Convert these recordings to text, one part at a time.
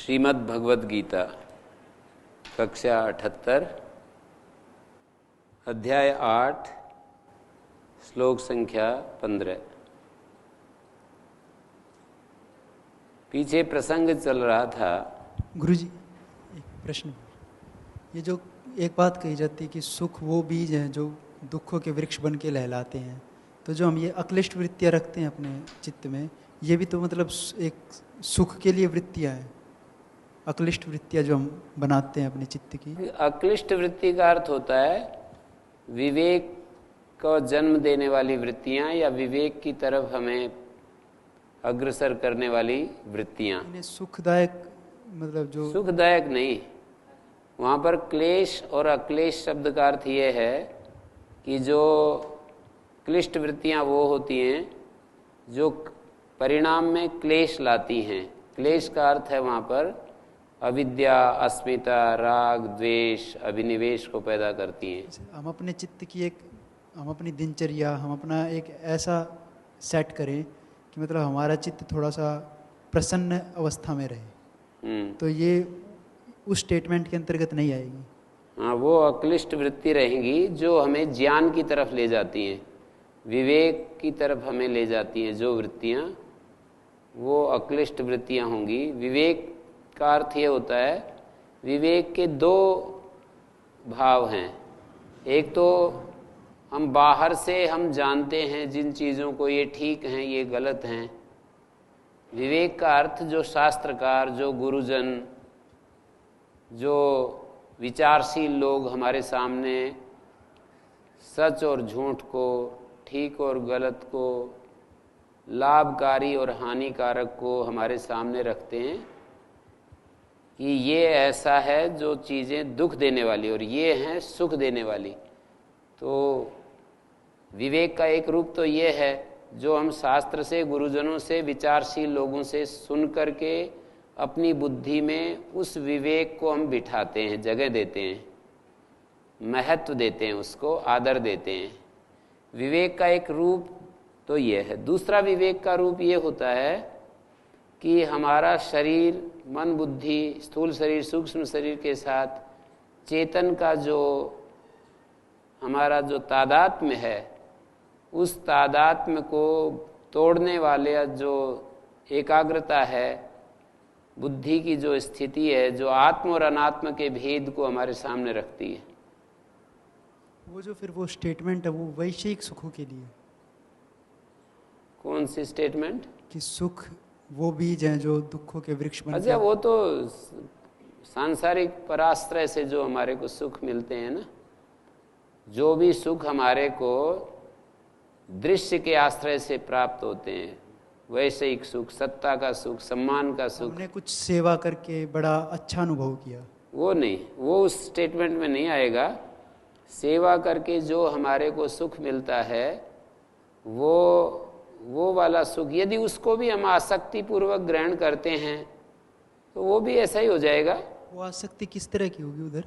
श्रीमद् भगवद गीता कक्षा 78 अध्याय 8 श्लोक संख्या 15। पीछे प्रसंग चल रहा था। गुरुजी, एक प्रश्न। ये जो एक बात कही जाती है कि सुख वो बीज हैं जो दुखों के वृक्ष बन के लहलाते हैं, तो जो हम ये अक्लिष्ट वृत्तियाँ रखते हैं अपने चित्त में, ये भी तो मतलब एक सुख के लिए वृत्तियाँ हैं। अक्लिष्ट वृत्तियाँ जो हम बनाते हैं अपने चित्त की। अक्लिष्ट वृत्ति का अर्थ होता है विवेक को जन्म देने वाली वृत्तियाँ या विवेक की तरफ हमें अग्रसर करने वाली वृत्तियाँ। सुखदायक मतलब जो सुखदायक नहीं, वहाँ पर क्लेश और अक्लेश शब्द का अर्थ ये है कि जो क्लिष्ट वृत्तियाँ वो होती हैं जो परिणाम में क्लेश लाती हैं। क्लेश का अर्थ है वहाँ पर अविद्या, अस्मिता, राग, द्वेष, अभिनिवेश को पैदा करती हैं। हम अपने चित्त की हम अपनी दिनचर्या हम अपना एक ऐसा सेट करें कि मतलब हमारा चित्त थोड़ा सा प्रसन्न अवस्था में रहे, तो ये उस स्टेटमेंट के अंतर्गत नहीं आएगी। हाँ, वो अक्लिष्ट वृत्ति रहेंगी जो हमें ज्ञान की तरफ ले जाती हैं, विवेक की तरफ हमें ले जाती हैं। जो वृत्तियाँ वो अक्लिष्ट वृत्तियाँ होंगी। विवेक का अर्थ ये होता है, विवेक के दो भाव हैं। एक तो हम बाहर से हम जानते हैं जिन चीज़ों को ये ठीक हैं ये गलत हैं। विवेक का अर्थ जो शास्त्रकार, जो गुरुजन, जो विचारशील लोग हमारे सामने सच और झूठ को, ठीक और गलत को, लाभकारी और हानिकारक को हमारे सामने रखते हैं कि ये ऐसा है जो चीज़ें दुख देने वाली और ये हैं सुख देने वाली। तो विवेक का एक रूप तो ये है जो हम शास्त्र से, गुरुजनों से, विचारशील लोगों से सुन करके अपनी बुद्धि में उस विवेक को हम बिठाते हैं, जगह देते हैं, महत्व देते हैं, उसको आदर देते हैं। विवेक का एक रूप तो ये है। दूसरा विवेक का रूप ये होता है कि हमारा शरीर, मन, बुद्धि, स्थूल शरीर, सूक्ष्म शरीर के साथ चेतन का जो हमारा जो तादात्म्य है, उस तादात्म्य को तोड़ने वाले जो एकाग्रता है, बुद्धि की जो स्थिति है, जो आत्म और अनात्म के भेद को हमारे सामने रखती है। वो जो फिर वो स्टेटमेंट है वो वैश्विक सुखों के लिए। कौन सी स्टेटमेंट? कि सुख वो बीज हैं जो दुखों के वृक्ष बन। अच्छा, वो तो सांसारिक पराश्रय से जो हमारे को सुख मिलते हैं ना, जो भी सुख हमारे को दृश्य के आश्रय से प्राप्त होते हैं, वैश्विक सुख, सत्ता का सुख, सम्मान का सुख, हमने कुछ सेवा करके बड़ा अच्छा अनुभव किया, वो नहीं, वो उस स्टेटमेंट में नहीं आएगा। सेवा करके जो हमारे को सुख मिलता है वो वाला सुख, यदि उसको भी हम आसक्ति पूर्वक ग्रहण करते हैं तो वो भी ऐसा ही हो जाएगा। वो आसक्ति किस तरह की होगी उधर?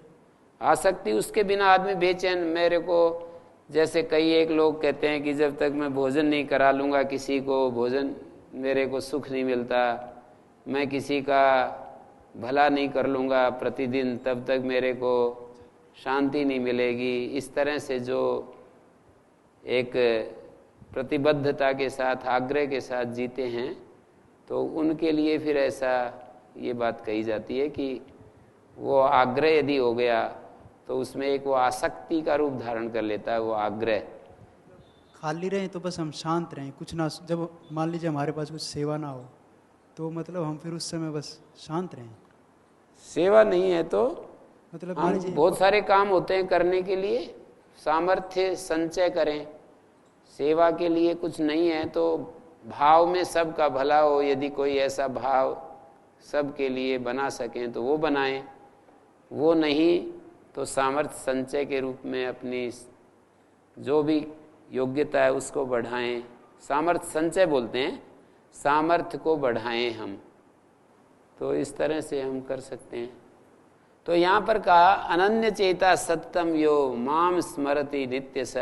आसक्ति, उसके बिना आदमी बेचैन। मेरे को जैसे कई एक लोग कहते हैं कि जब तक मैं भोजन नहीं करा लूँगा किसी को, भोजन मेरे को सुख नहीं मिलता, मैं किसी का भला नहीं कर लूँगा प्रतिदिन, तब तक मेरे को शांति नहीं मिलेगी। इस तरह से जो एक प्रतिबद्धता के साथ, आग्रह के साथ जीते हैं, तो उनके लिए फिर ऐसा ये बात कही जाती है कि वो आग्रह यदि हो गया तो उसमें एक वो आसक्ति का रूप धारण कर लेता है। वो आग्रह खाली रहें तो बस हम शांत रहें, कुछ ना। जब मान लीजिए हमारे पास कुछ सेवा ना हो तो मतलब हम फिर उस समय बस शांत रहें। सेवा नहीं है तो मतलब हम बहुत सारे काम होते हैं करने के लिए, सामर्थ्य संचय करें। सेवा के लिए कुछ नहीं है तो भाव में सबका भला हो, यदि कोई ऐसा भाव सबके लिए बना सकें तो वो बनाएं। वो नहीं तो सामर्थ्य संचय के रूप में अपनी जो भी योग्यता है उसको बढ़ाएं। सामर्थ्य संचय बोलते हैं, सामर्थ्य को बढ़ाएं हम, तो इस तरह से हम कर सकते हैं। तो यहाँ पर कहा अनन्य चेता सत्तम यो माम स्मरति नित्य स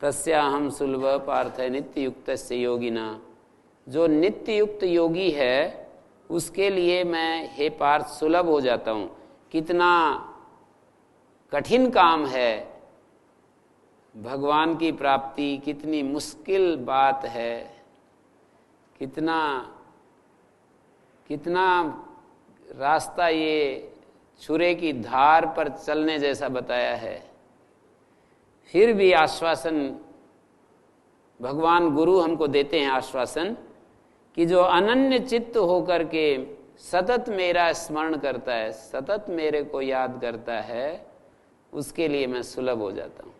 तस्याहम सुलभ पार्थ नित्य युक्त से योगिना। जो नित्य युक्त योगी है उसके लिए मैं हे पार्थ सुलभ हो जाता हूँ। कितना कठिन काम है भगवान की प्राप्ति, कितनी मुश्किल बात है, कितना कितना रास्ता ये छुरे की धार पर चलने जैसा बताया है। फिर भी आश्वासन भगवान गुरु हमको देते हैं, आश्वासन कि जो अनन्य चित्त होकर के सतत मेरा स्मरण करता है, सतत मेरे को याद करता है, उसके लिए मैं सुलभ हो जाता हूँ।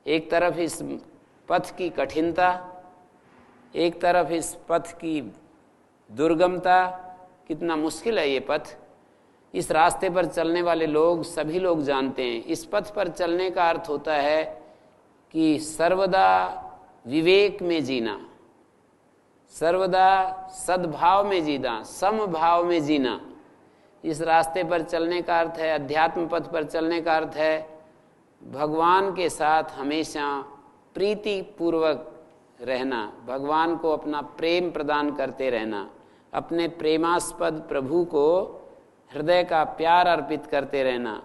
एक तरफ इस पथ की कठिनता, एक तरफ इस पथ की दुर्गमता, कितना मुश्किल है ये पथ। इस रास्ते पर चलने वाले लोग, सभी लोग जानते हैं, इस पथ पर चलने का अर्थ होता है कि सर्वदा विवेक में जीना, सर्वदा सद्भाव में जीना, समभाव में जीना। इस रास्ते पर चलने का अर्थ है, अध्यात्म पथ पर चलने का अर्थ है भगवान के साथ हमेशा प्रीति पूर्वक रहना, भगवान को अपना प्रेम प्रदान करते रहना, अपने प्रेमास्पद प्रभु को हृदय का प्यार अर्पित करते रहना,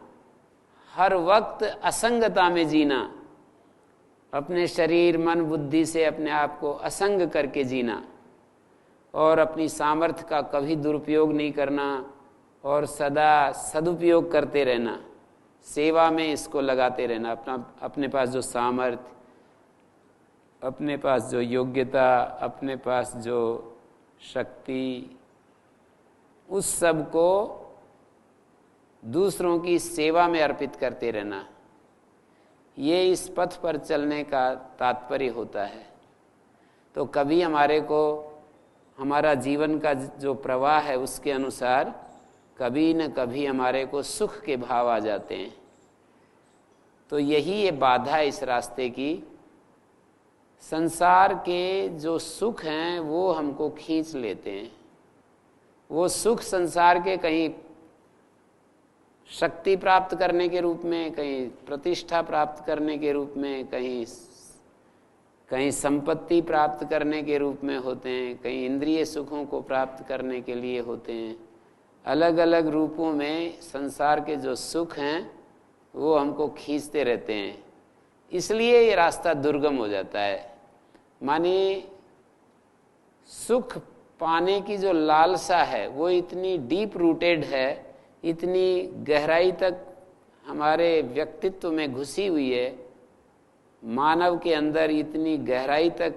हर वक्त असंगता में जीना, अपने शरीर मन बुद्धि से अपने आप को असंग करके जीना, और अपनी सामर्थ्य का कभी दुरुपयोग नहीं करना और सदा सदुपयोग करते रहना, सेवा में इसको लगाते रहना। अपने पास जो सामर्थ्य, अपने पास जो योग्यता, अपने पास जो शक्ति, उस सब को दूसरों की सेवा में अर्पित करते रहना, ये इस पथ पर चलने का तात्पर्य होता है। तो कभी हमारे को हमारा जीवन का जो प्रवाह है उसके अनुसार कभी न कभी हमारे को सुख के भाव आ जाते हैं। तो यही ये बाधा है इस रास्ते की। संसार के जो सुख हैं वो हमको खींच लेते हैं। वो सुख संसार के कहीं शक्ति प्राप्त करने के रूप में, कहीं प्रतिष्ठा प्राप्त करने के रूप में, कहीं संपत्ति प्राप्त करने के रूप में होते हैं, कहीं इंद्रिय सुखों को प्राप्त करने के लिए होते हैं। अलग अलग रूपों में संसार के जो सुख हैं वो हमको खींचते रहते हैं, इसलिए ये रास्ता दुर्गम हो जाता है। मानिए सुख पाने की जो लालसा है वो इतनी डीप रूटेड है, इतनी गहराई तक हमारे व्यक्तित्व में घुसी हुई है, मानव के अंदर इतनी गहराई तक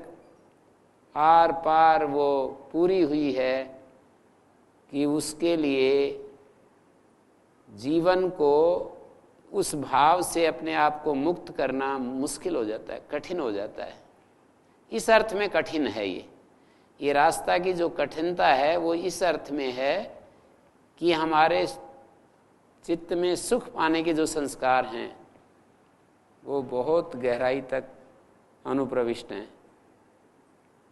आर पार वो पूरी हुई है कि उसके लिए जीवन को उस भाव से अपने आप को मुक्त करना मुश्किल हो जाता है, कठिन हो जाता है। इस अर्थ में कठिन है ये रास्ता की जो कठिनता है वो इस अर्थ में है कि हमारे चित्त में सुख पाने के जो संस्कार हैं वो बहुत गहराई तक अनुप्रविष्ट हैं।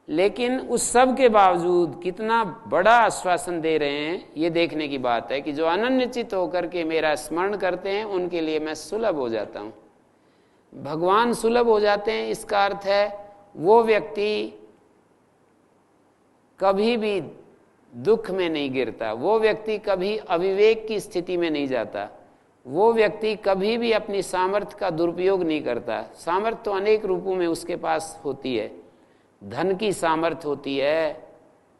लेकिन उस सब के बावजूद कितना बड़ा आश्वासन दे रहे हैं ये देखने की बात है कि जो अनन्यचित होकर के मेरा स्मरण करते हैं उनके लिए मैं सुलभ हो जाता हूँ। भगवान सुलभ हो जाते हैं, इसका अर्थ है वो व्यक्ति कभी भी दुख में नहीं गिरता, वो व्यक्ति कभी अविवेक की स्थिति में नहीं जाता, वो व्यक्ति कभी भी अपनी सामर्थ्य का दुरुपयोग नहीं करता। सामर्थ्य तो अनेक रूपों में उसके पास होती है, धन की सामर्थ्य होती है,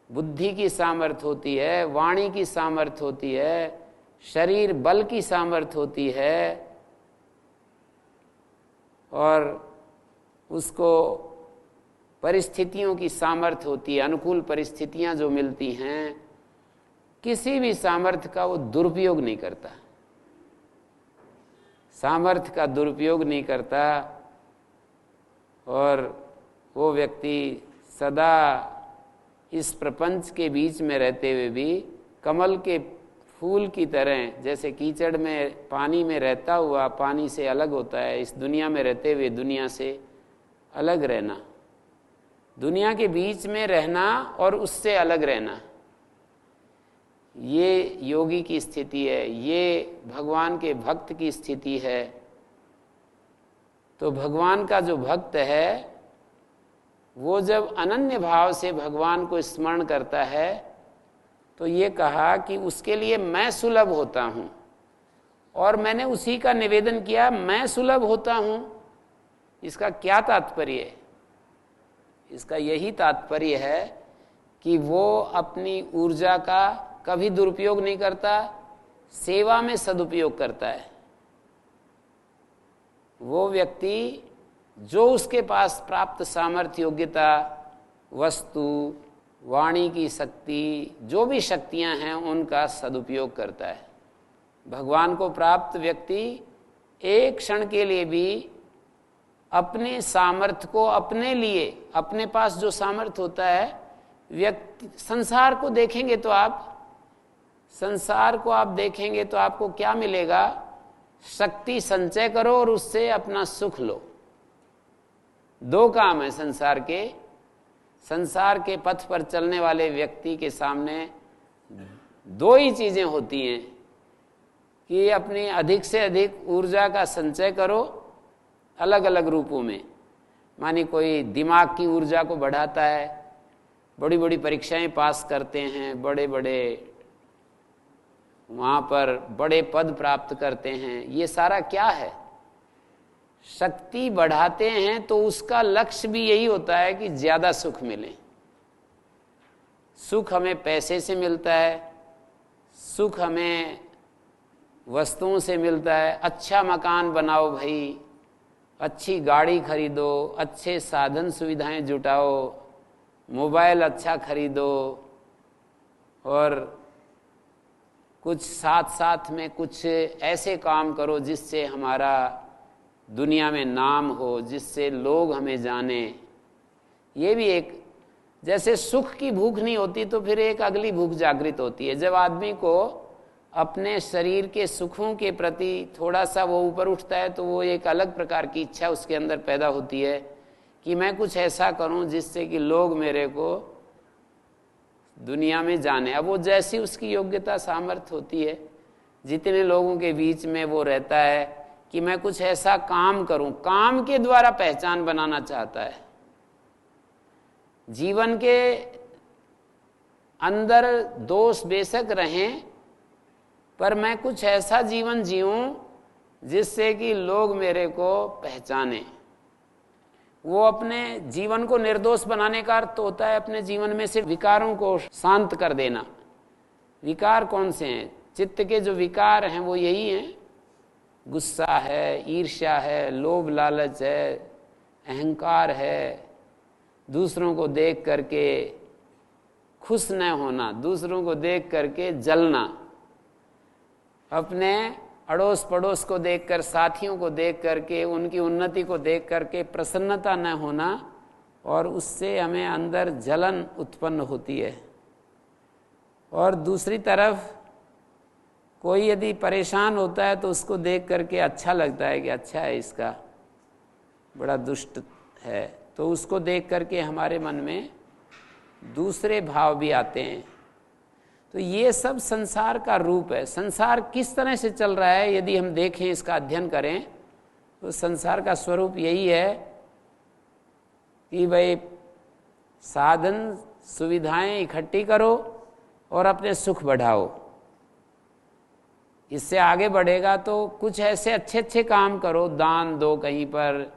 बुद्धि की सामर्थ्य होती है, वाणी की सामर्थ्य होती है, शरीर बल की सामर्थ्य होती है, और उसको परिस्थितियों की सामर्थ्य होती है, अनुकूल परिस्थितियां जो मिलती हैं, किसी भी सामर्थ्य का वो दुरुपयोग नहीं करता, सामर्थ्य का दुरुपयोग नहीं करता। और वो व्यक्ति सदा इस प्रपंच के बीच में रहते हुए भी कमल के फूल की तरह, जैसे कीचड़ में पानी में रहता हुआ पानी से अलग होता है, इस दुनिया में रहते हुए दुनिया से अलग रहना, दुनिया के बीच में रहना और उससे अलग रहना, ये योगी की स्थिति है, ये भगवान के भक्त की स्थिति है। तो भगवान का जो भक्त है वो जब अनन्य भाव से भगवान को स्मरण करता है तो ये कहा कि उसके लिए मैं सुलभ होता हूं, और मैंने उसी का निवेदन किया, मैं सुलभ होता हूं। इसका क्या तात्पर्य है? इसका यही तात्पर्य है कि वो अपनी ऊर्जा का कभी दुरुपयोग नहीं करता, सेवा में सदुपयोग करता है। वो व्यक्ति जो उसके पास प्राप्त सामर्थ्य, योग्यता, वस्तु, वाणी की शक्ति, जो भी शक्तियां हैं उनका सदुपयोग करता है। भगवान को प्राप्त व्यक्ति एक क्षण के लिए भी अपने सामर्थ्य को अपने लिए, अपने पास जो सामर्थ्य होता है, व्यक्ति संसार को देखेंगे तो आप देखेंगे तो आपको क्या मिलेगा? शक्ति संचय करो और उससे अपना सुख लो। दो काम है संसार के पथ पर चलने वाले व्यक्ति के सामने, दो ही चीजें होती हैं कि अपनी अधिक से अधिक ऊर्जा का संचय करो अलग अलग रूपों में। मानी कोई दिमाग की ऊर्जा को बढ़ाता है, बड़ी बड़ी परीक्षाएं पास करते हैं, बड़े बड़े वहाँ पर बड़े पद प्राप्त करते हैं। ये सारा क्या है? शक्ति बढ़ाते हैं तो उसका लक्ष्य भी यही होता है कि ज्यादा सुख मिले। सुख हमें पैसे से मिलता है, सुख हमें वस्तुओं से मिलता है। अच्छा मकान बनाओ भाई, अच्छी गाड़ी खरीदो, अच्छे साधन सुविधाएं जुटाओ, मोबाइल अच्छा खरीदो, और कुछ साथ साथ में कुछ ऐसे काम करो जिससे हमारा दुनिया में नाम हो, जिससे लोग हमें जाने। ये भी एक, जैसे सुख की भूख नहीं होती तो फिर एक अगली भूख जागृत होती है। जब आदमी को अपने शरीर के सुखों के प्रति थोड़ा सा वो ऊपर उठता है तो वो एक अलग प्रकार की इच्छा उसके अंदर पैदा होती है कि मैं कुछ ऐसा करूं जिससे कि लोग मेरे को दुनिया में जाने। अब वो जैसी उसकी योग्यता सामर्थ्य होती है, जितने लोगों के बीच में वो रहता है कि मैं कुछ ऐसा काम करूं, काम के द्वारा पहचान बनाना चाहता है। जीवन के अंदर दोष बेशक रहें, पर मैं कुछ ऐसा जीवन जीऊं जिससे कि लोग मेरे को पहचाने। वो अपने जीवन को निर्दोष बनाने का अर्थ होता है अपने जीवन में से विकारों को शांत कर देना। विकार कौन से हैं? चित्त के जो विकार हैं वो यही हैं, गुस्सा है, ईर्ष्या है, लोभ लालच है, अहंकार है, दूसरों को देख करके खुश न होना, दूसरों को देख करके जलना, अपने अड़ोस पड़ोस को देखकर, साथियों को देख करके, उनकी उन्नति को देख करके प्रसन्नता न होना, और उससे हमें अंदर जलन उत्पन्न होती है। और दूसरी तरफ कोई यदि परेशान होता है तो उसको देख करके अच्छा लगता है कि अच्छा है, इसका बड़ा दुष्ट है, तो उसको देख करके हमारे मन में दूसरे भाव भी आते हैं। तो ये सब संसार का रूप है। संसार किस तरह से चल रहा है यदि हम देखें, इसका अध्ययन करें, तो संसार का स्वरूप यही है कि भाई साधन सुविधाएं इकट्ठी करो और अपने सुख बढ़ाओ। इससे आगे बढ़ेगा तो कुछ ऐसे अच्छे अच्छे काम करो, दान दो कहीं पर,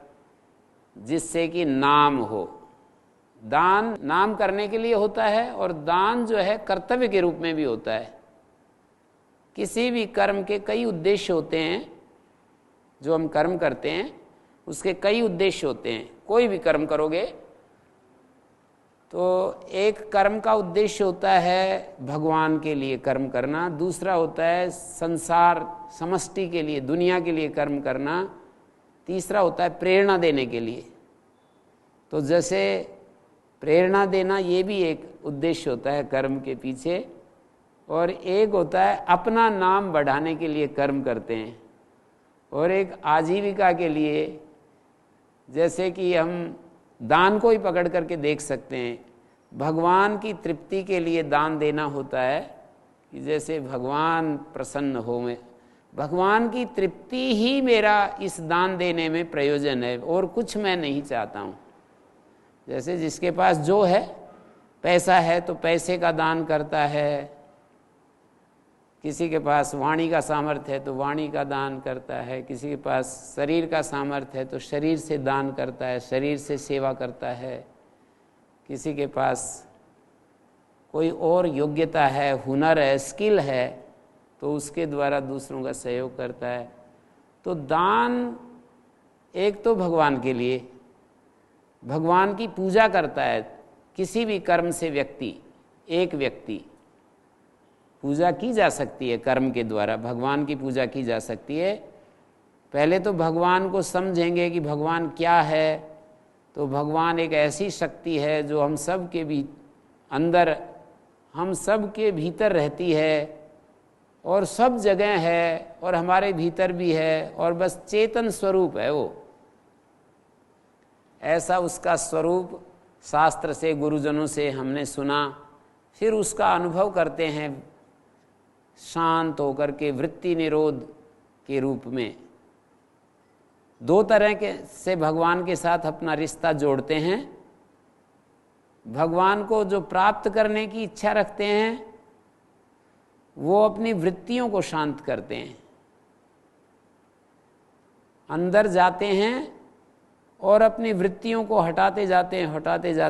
जिससे कि नाम हो। दान नाम करने के लिए होता है, और दान जो है कर्तव्य के रूप में भी होता है। किसी भी कर्म के कई उद्देश्य होते हैं। जो हम कर्म करते हैं उसके कई उद्देश्य होते हैं। कोई भी कर्म करोगे तो एक कर्म का उद्देश्य होता है भगवान के लिए कर्म करना, दूसरा होता है संसार समष्टि के लिए, दुनिया के लिए कर्म करना, तीसरा होता है प्रेरणा देने के लिए। तो जैसे प्रेरणा देना ये भी एक उद्देश्य होता है कर्म के पीछे, और एक होता है अपना नाम बढ़ाने के लिए कर्म करते हैं, और एक आजीविका के लिए। जैसे कि हम दान को ही पकड़ करके देख सकते हैं, भगवान की तृप्ति के लिए दान देना होता है कि जैसे भगवान प्रसन्न हो, में भगवान की तृप्ति ही मेरा इस दान देने में प्रयोजन है, और कुछ मैं नहीं चाहता हूँ। जैसे जिसके पास जो है, पैसा है तो पैसे का दान करता है, किसी के पास वाणी का सामर्थ्य है तो वाणी का दान करता है, किसी के पास शरीर का सामर्थ्य है तो शरीर से दान करता है, शरीर से सेवा करता है, किसी के पास कोई और योग्यता है, हुनर है, स्किल है, तो उसके द्वारा दूसरों का सहयोग करता है। तो दान एक तो भगवान के लिए, भगवान की पूजा करता है। किसी भी कर्म से व्यक्ति, एक व्यक्ति पूजा की जा सकती है, कर्म के द्वारा भगवान की पूजा की जा सकती है। पहले तो भगवान को समझेंगे कि भगवान क्या है। तो भगवान एक ऐसी शक्ति है जो हम सब के भी अंदर, हम सब के भीतर रहती है और सब जगह है और हमारे भीतर भी है, और बस चेतन स्वरूप है वो। ऐसा उसका स्वरूप शास्त्र से, गुरुजनों से हमने सुना, फिर उसका अनुभव करते हैं शांत होकर के वृत्ति निरोध के रूप में। दो तरह के से भगवान के साथ अपना रिश्ता जोड़ते हैं। भगवान को जो प्राप्त करने की इच्छा रखते हैं वो अपनी वृत्तियों को शांत करते हैं, अंदर जाते हैं और अपनी वृत्तियों को हटाते जाते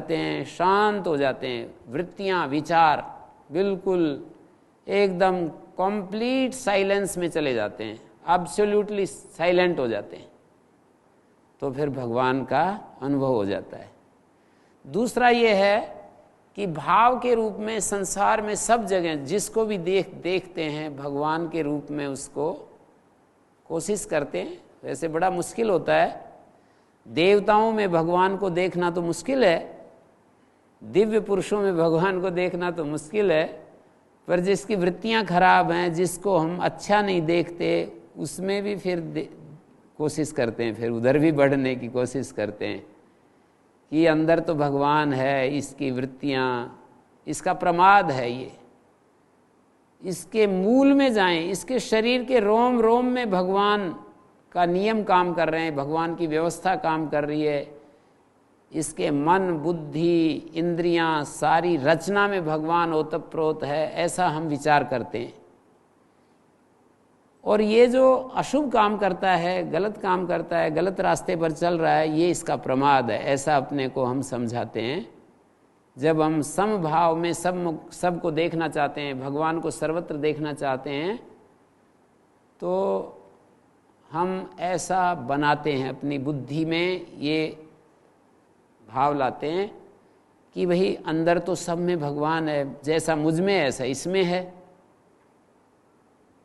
हैं, शांत हो जाते हैं। वृत्तियां, विचार बिल्कुल एकदम कंप्लीट साइलेंस में चले जाते हैं, एब्सोल्युटली साइलेंट हो जाते हैं। तो फिर भगवान का अनुभव हो जाता है। दूसरा ये है कि भाव के रूप में संसार में सब जगह जिसको भी देखते हैं भगवान के रूप में उसको कोशिश करते हैं। वैसे बड़ा मुश्किल होता है, देवताओं में भगवान को देखना तो मुश्किल है, दिव्य पुरुषों में भगवान को देखना तो मुश्किल है, पर जिसकी वृत्तियां खराब हैं, जिसको हम अच्छा नहीं देखते, उसमें भी फिर कोशिश करते हैं, फिर उधर भी बढ़ने की कोशिश करते हैं कि अंदर तो भगवान है, इसकी वृत्तियां, इसका प्रमाद है, ये इसके मूल में जाएं, इसके शरीर के रोम रोम में भगवान का नियम काम कर रहे हैं, भगवान की व्यवस्था काम कर रही है, इसके मन, बुद्धि, इंद्रियां, सारी रचना में भगवान ओतप्रोत है, ऐसा हम विचार करते हैं। और ये जो अशुभ काम करता है, गलत काम करता है, गलत रास्ते पर चल रहा है, ये इसका प्रमाद है, ऐसा अपने को हम समझाते हैं। जब हम समभाव में सबको देखना चाहते हैं, भगवान को सर्वत्र देखना चाहते हैं, तो हम ऐसा बनाते हैं, अपनी बुद्धि में ये भाव लाते हैं कि भाई अंदर तो सब में भगवान है, जैसा मुझ में ऐसा इसमें है।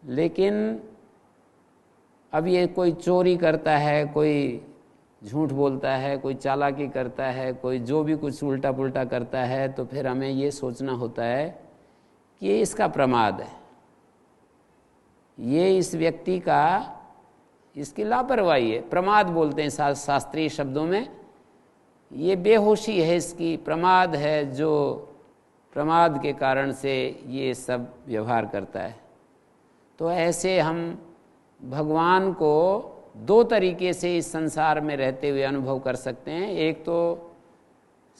लेकिन अब ये कोई चोरी करता है, कोई झूठ बोलता है, कोई चालाकी करता है, कोई जो भी कुछ उल्टा पुल्टा करता है, तो फिर हमें ये सोचना होता है कि ये इसका प्रमाद है, ये इस व्यक्ति का, इसकी लापरवाही है। प्रमाद बोलते हैं शास्त्रीय शब्दों में, ये बेहोशी है इसकी, प्रमाद है, जो प्रमाद के कारण से ये सब व्यवहार करता है। तो ऐसे हम भगवान को दो तरीके से इस संसार में रहते हुए अनुभव कर सकते हैं। एक तो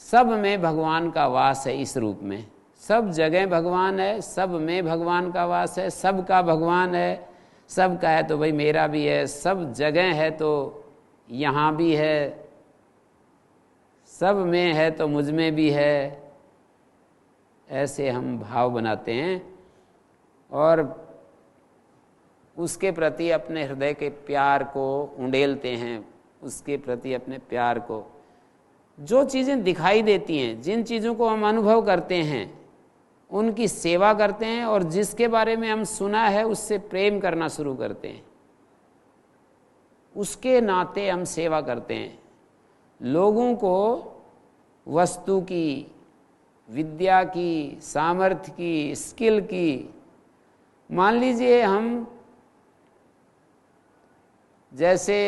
सब में भगवान का वास है, इस रूप में सब जगह भगवान है, सब में भगवान का वास है, सबका भगवान है, सबका है तो भाई मेरा भी है, सब जगह है तो यहाँ भी है, सब में है तो मुझ में भी है, ऐसे हम भाव बनाते हैं और उसके प्रति अपने हृदय के प्यार को उंडेलते हैं, उसके प्रति अपने प्यार को। जो चीज़ें दिखाई देती हैं, जिन चीज़ों को हम अनुभव करते हैं, उनकी सेवा करते हैं, और जिसके बारे में हम सुना है उससे प्रेम करना शुरू करते हैं, उसके नाते हम सेवा करते हैं। लोगों को वस्तु की, विद्या की, सामर्थ्य की, स्किल की, मान लीजिए हम जैसे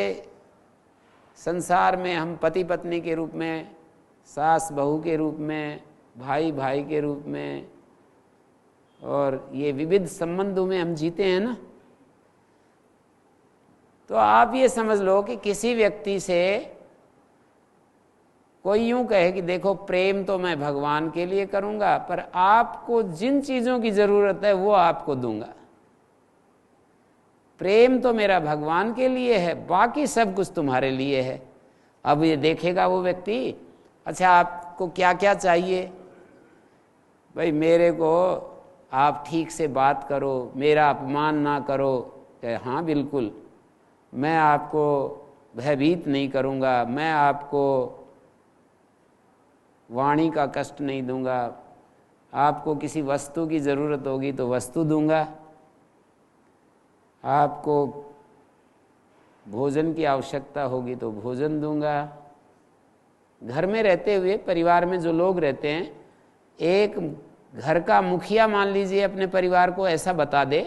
संसार में हम पति पत्नी के रूप में, सास बहू के रूप में, भाई भाई के रूप में, और ये विविध संबंधों में हम जीते हैं ना, तो आप ये समझ लो कि किसी व्यक्ति से कोई यूं कहे कि देखो प्रेम तो मैं भगवान के लिए करूंगा, पर आपको जिन चीज़ों की ज़रूरत है वो आपको दूंगा, प्रेम तो मेरा भगवान के लिए है, बाकी सब कुछ तुम्हारे लिए है। अब ये देखेगा वो व्यक्ति, अच्छा आपको क्या क्या चाहिए, भाई मेरे को आप ठीक से बात करो, मेरा अपमान ना करो। कहे हाँ बिल्कुल, मैं आपको भयभीत नहीं करूँगा, मैं आपको वाणी का कष्ट नहीं दूंगा, आपको किसी वस्तु की ज़रूरत होगी तो वस्तु दूंगा, आपको भोजन की आवश्यकता होगी तो भोजन दूंगा। घर में रहते हुए परिवार में जो लोग रहते हैं, एक घर का मुखिया मान लीजिए अपने परिवार को ऐसा बता दे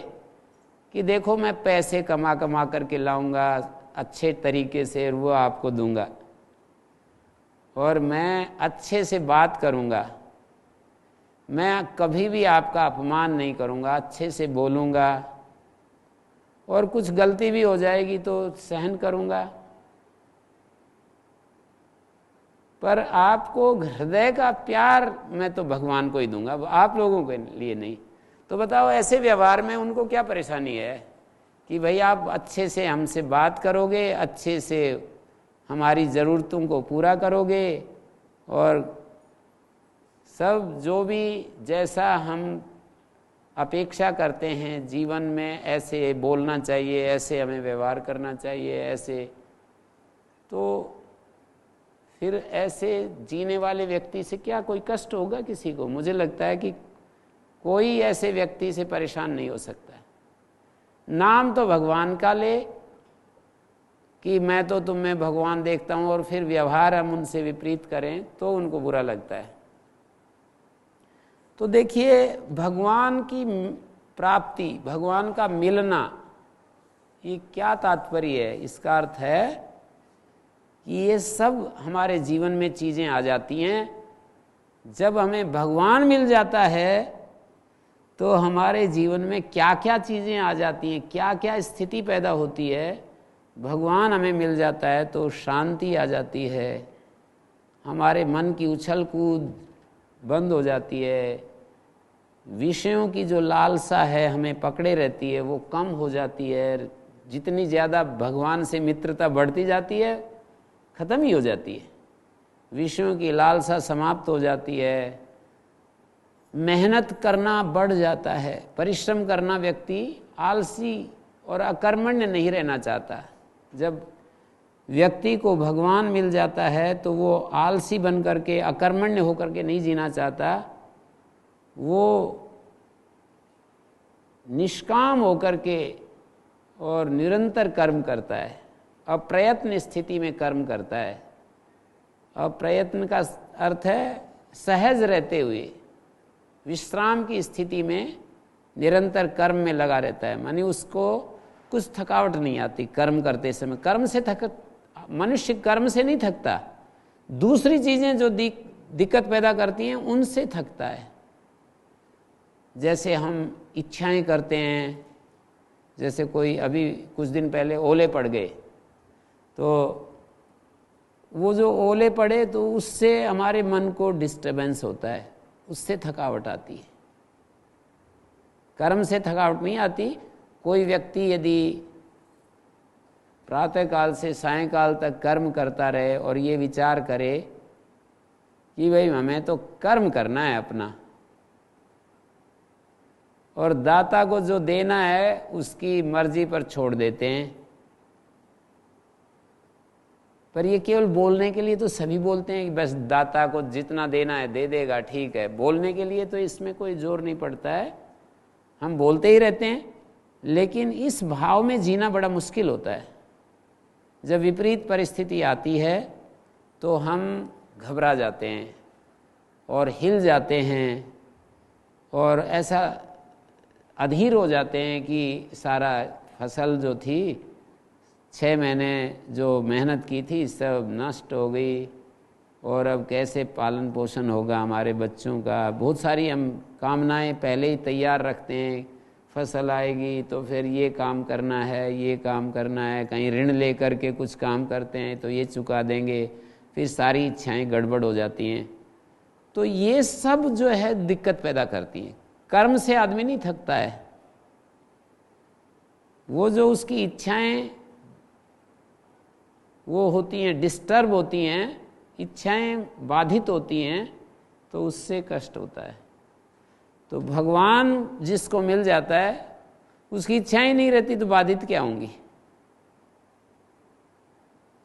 कि देखो मैं पैसे कमा कमा करके लाऊंगा अच्छे तरीके से और वो आपको दूंगा, और मैं अच्छे से बात करूंगा, मैं कभी भी आपका अपमान नहीं करूंगा, अच्छे से बोलूंगा, और कुछ गलती भी हो जाएगी तो सहन करूंगा, पर आपको हृदय का प्यार मैं तो भगवान को ही दूंगा, आप लोगों के लिए नहीं। तो बताओ ऐसे व्यवहार में उनको क्या परेशानी है कि भाई आप अच्छे से हमसे बात करोगे, अच्छे से हमारी ज़रूरतों को पूरा करोगे, और सब जो भी जैसा हम अपेक्षा करते हैं जीवन में ऐसे बोलना चाहिए, ऐसे हमें व्यवहार करना चाहिए, ऐसे, तो फिर ऐसे जीने वाले व्यक्ति से क्या कोई कष्ट होगा किसी को? मुझे लगता है कि कोई ऐसे व्यक्ति से परेशान नहीं हो सकता है। नाम तो भगवान का ले कि मैं तो तुम में भगवान देखता हूं, और फिर व्यवहार हम उनसे विपरीत करें तो उनको बुरा लगता है। तो देखिए, भगवान की प्राप्ति, भगवान का मिलना, ये क्या तात्पर्य है? इसका अर्थ है कि ये सब हमारे जीवन में चीज़ें आ जाती हैं। जब हमें भगवान मिल जाता है तो हमारे जीवन में क्या क्या चीज़ें आ जाती हैं, क्या क्या स्थिति पैदा होती है। भगवान हमें मिल जाता है तो शांति आ जाती है, हमारे मन की उछल कूद बंद हो जाती है, विषयों की जो लालसा है हमें पकड़े रहती है वो कम हो जाती है, जितनी ज़्यादा भगवान से मित्रता बढ़ती जाती है ख़त्म ही हो जाती है, विषयों की लालसा समाप्त हो जाती है, मेहनत करना बढ़ जाता है, परिश्रम करना, व्यक्ति आलसी और अकर्मण्य नहीं रहना चाहता। जब व्यक्ति को भगवान मिल जाता है तो वो आलसी बन करके, अकर्मण्य होकर के नहीं जीना चाहता, वो निष्काम होकर के और निरंतर कर्म करता है, अप्रयत्न स्थिति में कर्म करता है। अप्रयत्न का अर्थ है सहज रहते हुए, विश्राम की स्थिति में निरंतर कर्म में लगा रहता है, मानी उसको कुछ थकावट नहीं आती कर्म करते समय। कर्म से मनुष्य कर्म से नहीं थकता, दूसरी चीज़ें जो दिक्कत पैदा करती हैं उनसे थकता है। जैसे हम इच्छाएं करते हैं, जैसे कोई अभी कुछ दिन पहले ओले पड़ गए, तो वो जो ओले पड़े तो उससे हमारे मन को डिस्टर्बेंस होता है, उससे थकावट आती है। कर्म से थकावट नहीं आती। कोई व्यक्ति यदि प्रातःकाल से सायंकाल तक कर्म करता रहे और ये विचार करे कि भाई हमें तो कर्म करना है अपना, और दाता को जो देना है उसकी मर्जी पर छोड़ देते हैं। पर ये केवल बोलने के लिए तो सभी बोलते हैं कि बस दाता को जितना देना है दे देगा, ठीक है। बोलने के लिए तो इसमें कोई जोर नहीं पड़ता है, हम बोलते ही रहते हैं, लेकिन इस भाव में जीना बड़ा मुश्किल होता है। जब विपरीत परिस्थिति आती है तो हम घबरा जाते हैं और हिल जाते हैं और ऐसा अधीर हो जाते हैं कि सारा फसल जो थी 6 महीने जो मेहनत की थी सब नष्ट हो गई, और अब कैसे पालन पोषण होगा हमारे बच्चों का। बहुत सारी हम कामनाएं पहले ही तैयार रखते हैं, फसल आएगी तो फिर ये काम करना है, ये काम करना है, कहीं ऋण ले करके कुछ काम करते हैं तो ये चुका देंगे, फिर सारी इच्छाएं गड़बड़ हो जाती हैं। तो ये सब जो है दिक्कत पैदा करती हैं। कर्म से आदमी नहीं थकता है, वो जो उसकी इच्छाएं वो होती हैं, डिस्टर्ब होती हैं, इच्छाएं बाधित होती हैं, तो उससे कष्ट होता है। तो भगवान जिसको मिल जाता है उसकी इच्छाएं नहीं रहती तो बाधित क्या होंगी।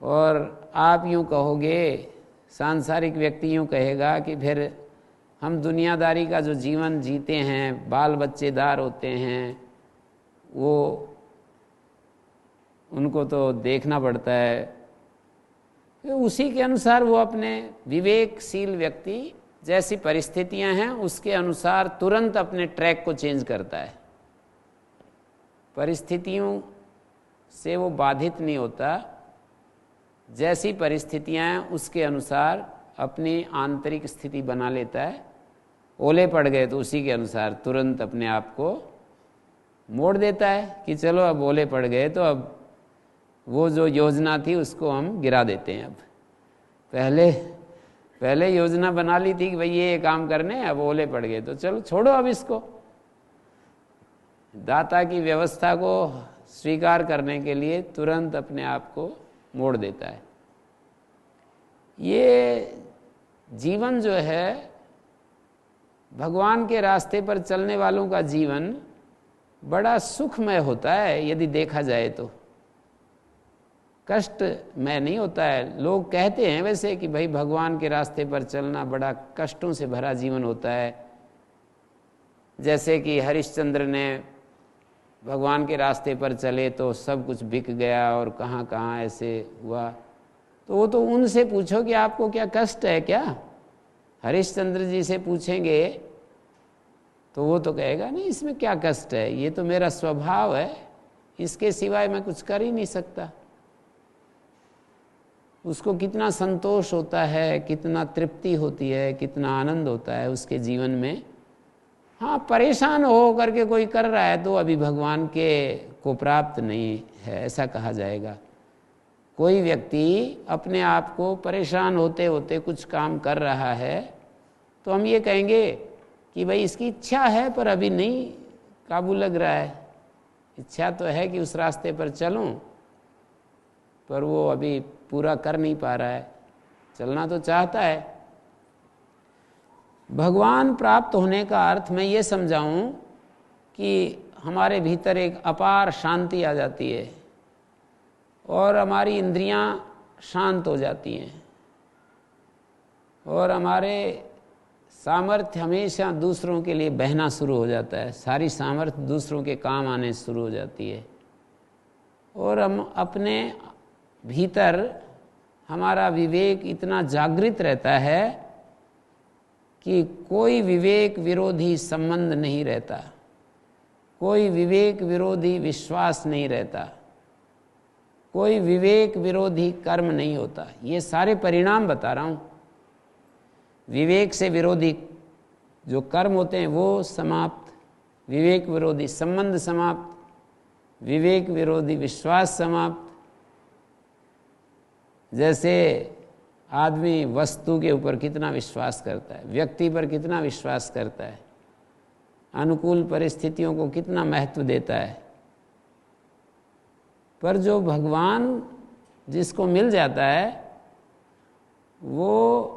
और आप यूं कहोगे, सांसारिक व्यक्ति यूं कहेगा कि फिर हम दुनियादारी का जो जीवन जीते हैं, बाल बच्चेदार होते हैं, वो उनको तो देखना पड़ता है, तो उसी के अनुसार वो अपने विवेकशील व्यक्ति जैसी परिस्थितियां हैं उसके अनुसार तुरंत अपने ट्रैक को चेंज करता है। परिस्थितियों से वो बाधित नहीं होता, जैसी परिस्थितियां हैं उसके अनुसार अपनी आंतरिक स्थिति बना लेता है। ओले पड़ गए तो उसी के अनुसार तुरंत अपने आप को मोड़ देता है कि चलो अब ओले पड़ गए तो अब वो जो योजना थी उसको हम गिरा देते हैं। अब पहले योजना बना ली थी कि भाई ये काम करने, अब ओले पड़ गए तो चलो छोड़ो अब इसको। दाता की व्यवस्था को स्वीकार करने के लिए तुरंत अपने आप को मोड़ देता है। ये जीवन जो है, भगवान के रास्ते पर चलने वालों का जीवन बड़ा सुखमय होता है यदि देखा जाए तो, कष्टमय नहीं होता है। लोग कहते हैं वैसे कि भाई भगवान के रास्ते पर चलना बड़ा कष्टों से भरा जीवन होता है, जैसे कि हरिश्चंद्र ने भगवान के रास्ते पर चले तो सब कुछ बिक गया और कहाँ कहाँ ऐसे हुआ। तो वो तो उनसे पूछो कि आपको क्या कष्ट है क्या। हरिश्चंद्र जी से पूछेंगे तो वो तो कहेगा नहीं इसमें क्या कष्ट है, ये तो मेरा स्वभाव है, इसके सिवाय मैं कुछ कर ही नहीं सकता। उसको कितना संतोष होता है, कितना तृप्ति होती है, कितना आनंद होता है उसके जीवन में। हाँ, परेशान हो करके कोई कर रहा है तो अभी भगवान के को प्राप्त नहीं है, ऐसा कहा जाएगा। कोई व्यक्ति अपने आप को परेशान होते होते कुछ काम कर रहा है तो हम ये कहेंगे कि भाई इसकी इच्छा है पर अभी नहीं काबू लग रहा है। इच्छा तो है कि उस रास्ते पर चलूं, पर वो अभी पूरा कर नहीं पा रहा है, चलना तो चाहता है। भगवान प्राप्त होने का अर्थ मैं ये समझाऊं कि हमारे भीतर एक अपार शांति आ जाती है और हमारी इंद्रियां शांत हो जाती हैं और हमारे सामर्थ्य हमेशा दूसरों के लिए बहना शुरू हो जाता है, सारी सामर्थ्य दूसरों के काम आने शुरू हो जाती है और हम अपने भीतर हमारा विवेक इतना जागृत रहता है कि कोई विवेक विरोधी संबंध नहीं रहता, कोई विवेक विरोधी विश्वास नहीं रहता, कोई विवेक विरोधी कर्म नहीं होता। ये सारे परिणाम बता रहा हूँ। विवेक से विरोधी जो कर्म होते हैं वो समाप्त, विवेक विरोधी संबंध समाप्त, विवेक विरोधी विश्वास समाप्त। जैसे आदमी वस्तु के ऊपर कितना विश्वास करता है, व्यक्ति पर कितना विश्वास करता है, अनुकूल परिस्थितियों को कितना महत्व देता है, पर जो भगवान जिसको मिल जाता है वो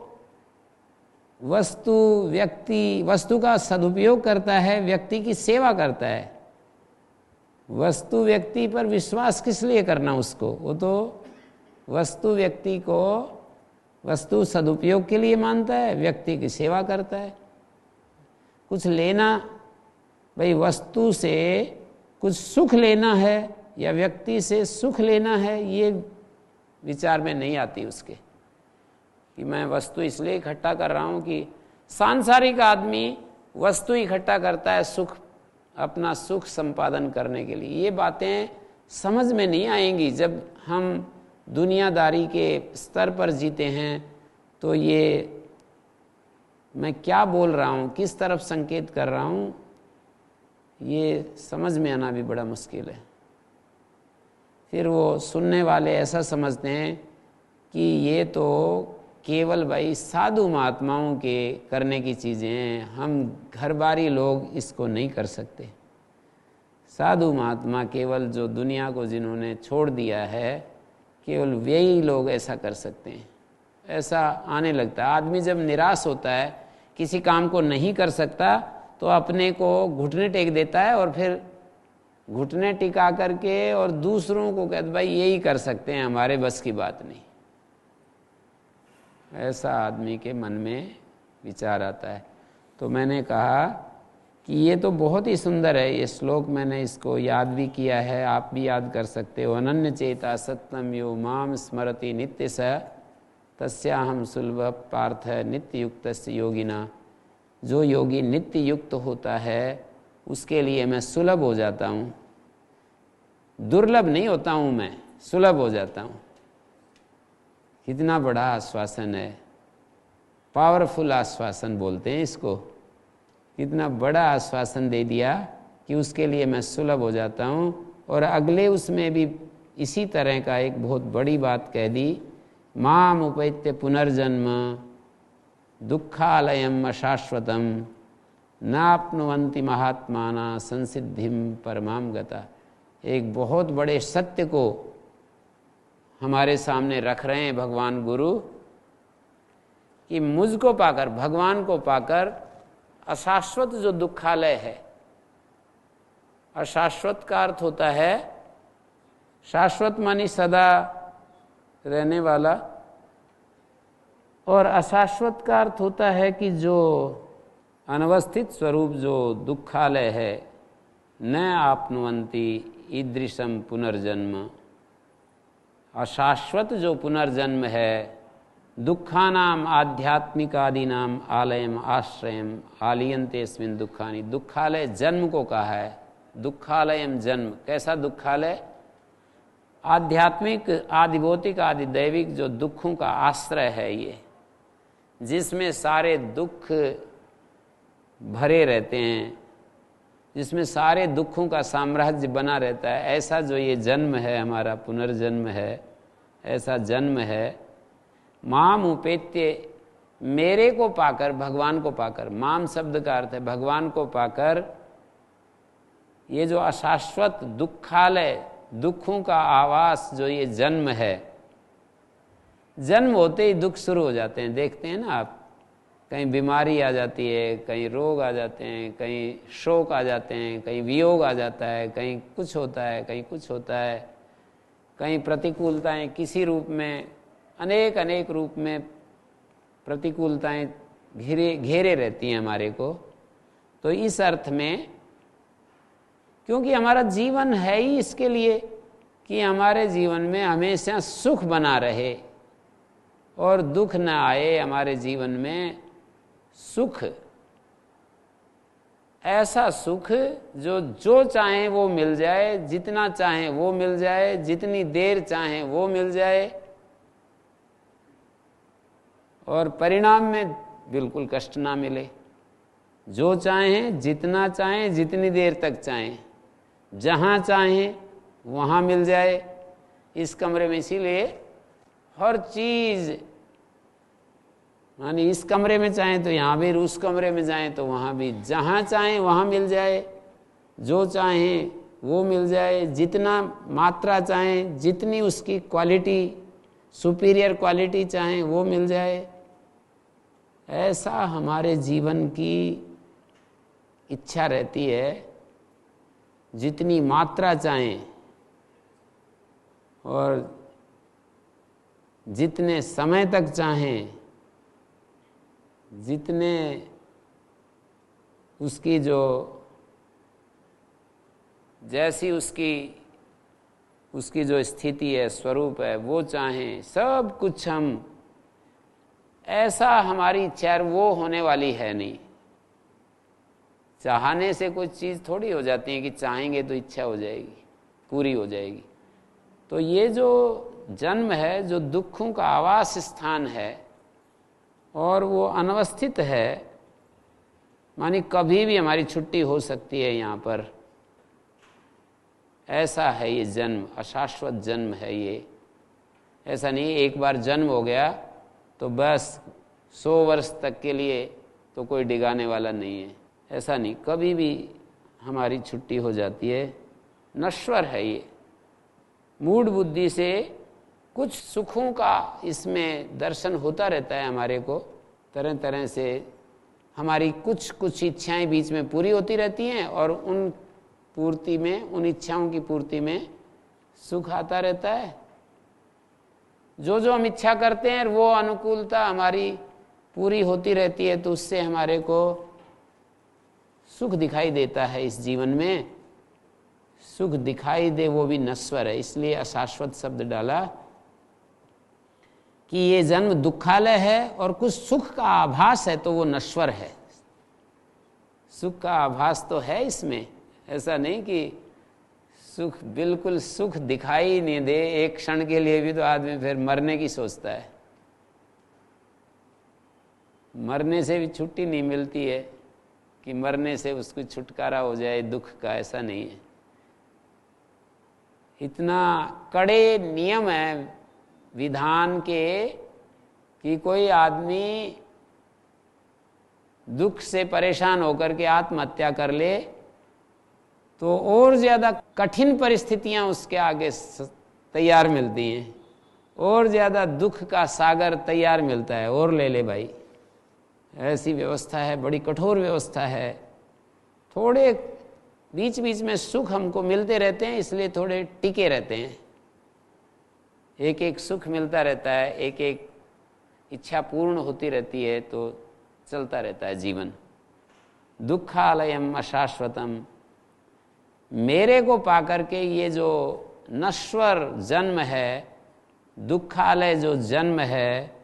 वस्तु का सदुपयोग करता है, व्यक्ति की सेवा करता है। वस्तु व्यक्ति पर विश्वास किस लिए करना उसको, वो तो वस्तु व्यक्ति को वस्तु सदुपयोग के लिए मानता है, व्यक्ति की सेवा करता है। कुछ लेना, भाई वस्तु से कुछ सुख लेना है या व्यक्ति से सुख लेना है, ये विचार में नहीं आती उसके कि मैं वस्तु इसलिए इकट्ठा कर रहा हूँ कि सांसारिक आदमी वस्तु इकट्ठा करता है सुख, अपना सुख संपादन करने के लिए। ये बातें समझ में नहीं आएंगी जब हम दुनियादारी के स्तर पर जीते हैं। तो ये मैं क्या बोल रहा हूँ, किस तरफ संकेत कर रहा हूँ, ये समझ में आना भी बड़ा मुश्किल है। फिर वो सुनने वाले ऐसा समझते हैं कि ये तो केवल भाई साधु महात्माओं के करने की चीज़ें हैं, हम घरबारी लोग इसको नहीं कर सकते। साधु महात्मा केवल जो दुनिया को जिन्होंने छोड़ दिया है, केवल वही लोग ऐसा कर सकते हैं। ऐसा आने लगता है। आदमी जब निराश होता है, किसी काम को नहीं कर सकता, तो अपने को घुटने टेक देता है और फिर घुटने टिका करके और दूसरों को कहते भाई यही कर सकते हैं, हमारे बस की बात नहीं। ऐसा आदमी के मन में विचार आता है। तो मैंने कहा कि ये तो बहुत ही सुंदर है ये श्लोक, मैंने इसको याद भी किया है, आप भी याद कर सकते हो। अनन्य चेता सत्यम यो माम स्मरति नित्य स तस्याहम सुलभ पार्थ नित्य युक्त योगिना। जो योगी नित्य युक्त होता है उसके लिए मैं सुलभ हो जाता हूँ। दुर्लभ नहीं होता हूँ मैं, सुलभ हो जाता हूँ। कितना बड़ा आश्वासन है, पावरफुल आश्वासन बोलते हैं इसको। कितना बड़ा आश्वासन दे दिया कि उसके लिए मैं सुलभ हो जाता हूँ। और अगले उसमें भी इसी तरह का एक बहुत बड़ी बात कह दी, माम उपैत्य पुनर्जन्म दुःखालयम अशाश्वतम नाप्नुवन्ति महात्माना संसिद्धिम परमाम गता। एक बहुत बड़े सत्य को हमारे सामने रख रहे हैं भगवान गुरु कि मुझको पाकर, भगवान को पाकर अशाश्वत जो दुखालय है, अशाश्वत का अर्थ होता है, शाश्वत मानी सदा रहने वाला, और अशाश्वत का अर्थ होता है कि जो अनवस्थित स्वरूप जो दुखालय है, न आपनुवंती ईदृशम पुनर्जन्म। अशाश्वत जो पुनर्जन्म है, दुखानाम आध्यात्मिकादीनाम आलयम आश्रयम आलियन्तेस्मिन् दुखानि। दुखालय जन्म को कहा है, दुखालयम जन्म। कैसा दुखालय? आध्यात्मिक, आदिभौतिक, आदिदैविक जो दुखों का आश्रय है ये, जिसमें सारे दुख भरे रहते हैं, जिसमें सारे दुखों का साम्राज्य बना रहता है, ऐसा जो ये जन्म है, हमारा पुनर्जन्म है, ऐसा जन्म है। माम उपेत्य, मेरे को पाकर, भगवान को पाकर। माम शब्द का अर्थ है भगवान को पाकर। ये जो अशाश्वत दुखालय, दुखों का आवास जो ये जन्म है, जन्म होते ही दुख शुरू हो जाते हैं। देखते हैं ना आप, कहीं बीमारी आ जाती है, कहीं रोग आ जाते हैं, कहीं शोक आ जाते हैं, कहीं वियोग आ जाता है, कहीं कुछ होता है, कहीं कुछ होता है, कहीं प्रतिकूलताएं किसी रूप में, अनेक अनेक रूप में प्रतिकूलताएं घेरे रहती हैं हमारे को। तो इस अर्थ में, क्योंकि हमारा जीवन है ही इसके लिए कि हमारे जीवन में हमेशा सुख बना रहे और दुख न आए हमारे जीवन में। सुख, ऐसा सुख जो चाहे वो मिल जाए, जितना चाहे वो मिल जाए, जितनी देर चाहे वो मिल जाए, और परिणाम में बिल्कुल कष्ट ना मिले। जो चाहें, जितना चाहें, जितनी देर तक चाहें, जहाँ चाहें वहाँ मिल जाए इस कमरे में। इसीलिए हर चीज़, यानी इस कमरे में चाहें तो यहाँ भी, उस कमरे में जाएं तो वहाँ भी, जहाँ चाहें वहाँ मिल जाए, जो चाहें वो मिल जाए, जितना मात्रा चाहें, जितनी उसकी क्वालिटी, सुपीरियर क्वालिटी चाहें वो मिल जाए। ऐसा हमारे जीवन की इच्छा रहती है, जितनी मात्रा चाहें और जितने समय तक चाहें, जितने उसकी जो जैसी उसकी जो स्थिति है, स्वरूप है, वो चाहें, सब कुछ हम, ऐसा हमारी इच्छा वो होने वाली है नहीं। चाहने से कुछ चीज़ थोड़ी हो जाती है कि चाहेंगे तो इच्छा हो जाएगी, पूरी हो जाएगी। तो ये जो जन्म है, जो दुखों का आवास स्थान है और वो अनवस्थित है, मानी कभी भी हमारी छुट्टी हो सकती है यहाँ पर, ऐसा है ये जन्म, अशाश्वत जन्म है ये। ऐसा नहीं एक बार जन्म हो गया तो बस 100 वर्ष तक के लिए तो कोई डिगाने वाला नहीं है, ऐसा नहीं। कभी भी हमारी छुट्टी हो जाती है नश्वर है ये। मूढ़ बुद्धि से कुछ सुखों का इसमें दर्शन होता रहता है हमारे को, तरह तरह से हमारी कुछ कुछ इच्छाएं बीच में पूरी होती रहती हैं और उन पूर्ति में, उन इच्छाओं की पूर्ति में सुख आता रहता है। जो जो हम इच्छा करते हैं वो अनुकूलता हमारी पूरी होती रहती है, तो उससे हमारे को सुख दिखाई देता है। इस जीवन में सुख दिखाई दे वो भी नश्वर है, इसलिए अशाश्वत शब्द डाला कि ये जन्म दुखालय है और कुछ सुख का आभास है तो वो नश्वर है। सुख का आभास तो है इसमें, ऐसा नहीं कि सुख बिल्कुल सुख दिखाई नहीं दे एक क्षण के लिए भी, तो आदमी फिर मरने की सोचता है। मरने से भी छुट्टी नहीं मिलती है कि मरने से उसको छुटकारा हो जाए दुख का, ऐसा नहीं है। इतना कड़े नियम है विधान के कि कोई आदमी दुख से परेशान होकर के आत्महत्या कर ले तो और ज़्यादा कठिन परिस्थितियां उसके आगे तैयार मिलती हैं, और ज़्यादा दुख का सागर तैयार मिलता है, और ले ले भाई। ऐसी व्यवस्था है, बड़ी कठोर व्यवस्था है। थोड़े बीच बीच में सुख हमको मिलते रहते हैं, इसलिए थोड़े टिके रहते हैं। एक एक सुख मिलता रहता है, एक एक इच्छा पूर्ण होती रहती है, तो चलता रहता है जीवन। दुखालयम अशाश्वतम, मेरे को पाकर के ये जो नश्वर जन्म है, दुखालय जो जन्म है,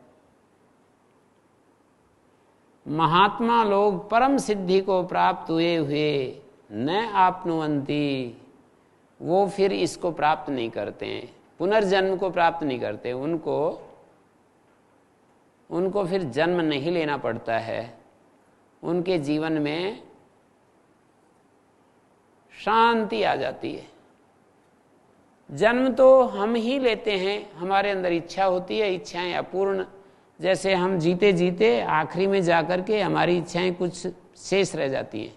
महात्मा लोग परम सिद्धि को प्राप्त हुए हुए न आपनुवंती, वो फिर इसको प्राप्त नहीं करते हैं, पुनर्जन्म को प्राप्त नहीं करते। उनको फिर जन्म नहीं लेना पड़ता है। उनके जीवन में शांति आ जाती है। जन्म तो हम ही लेते हैं, हमारे अंदर इच्छा होती है, इच्छाएं अपूर्ण, जैसे हम जीते जीते आखिरी में जाकर के हमारी इच्छाएं कुछ शेष रह जाती हैं।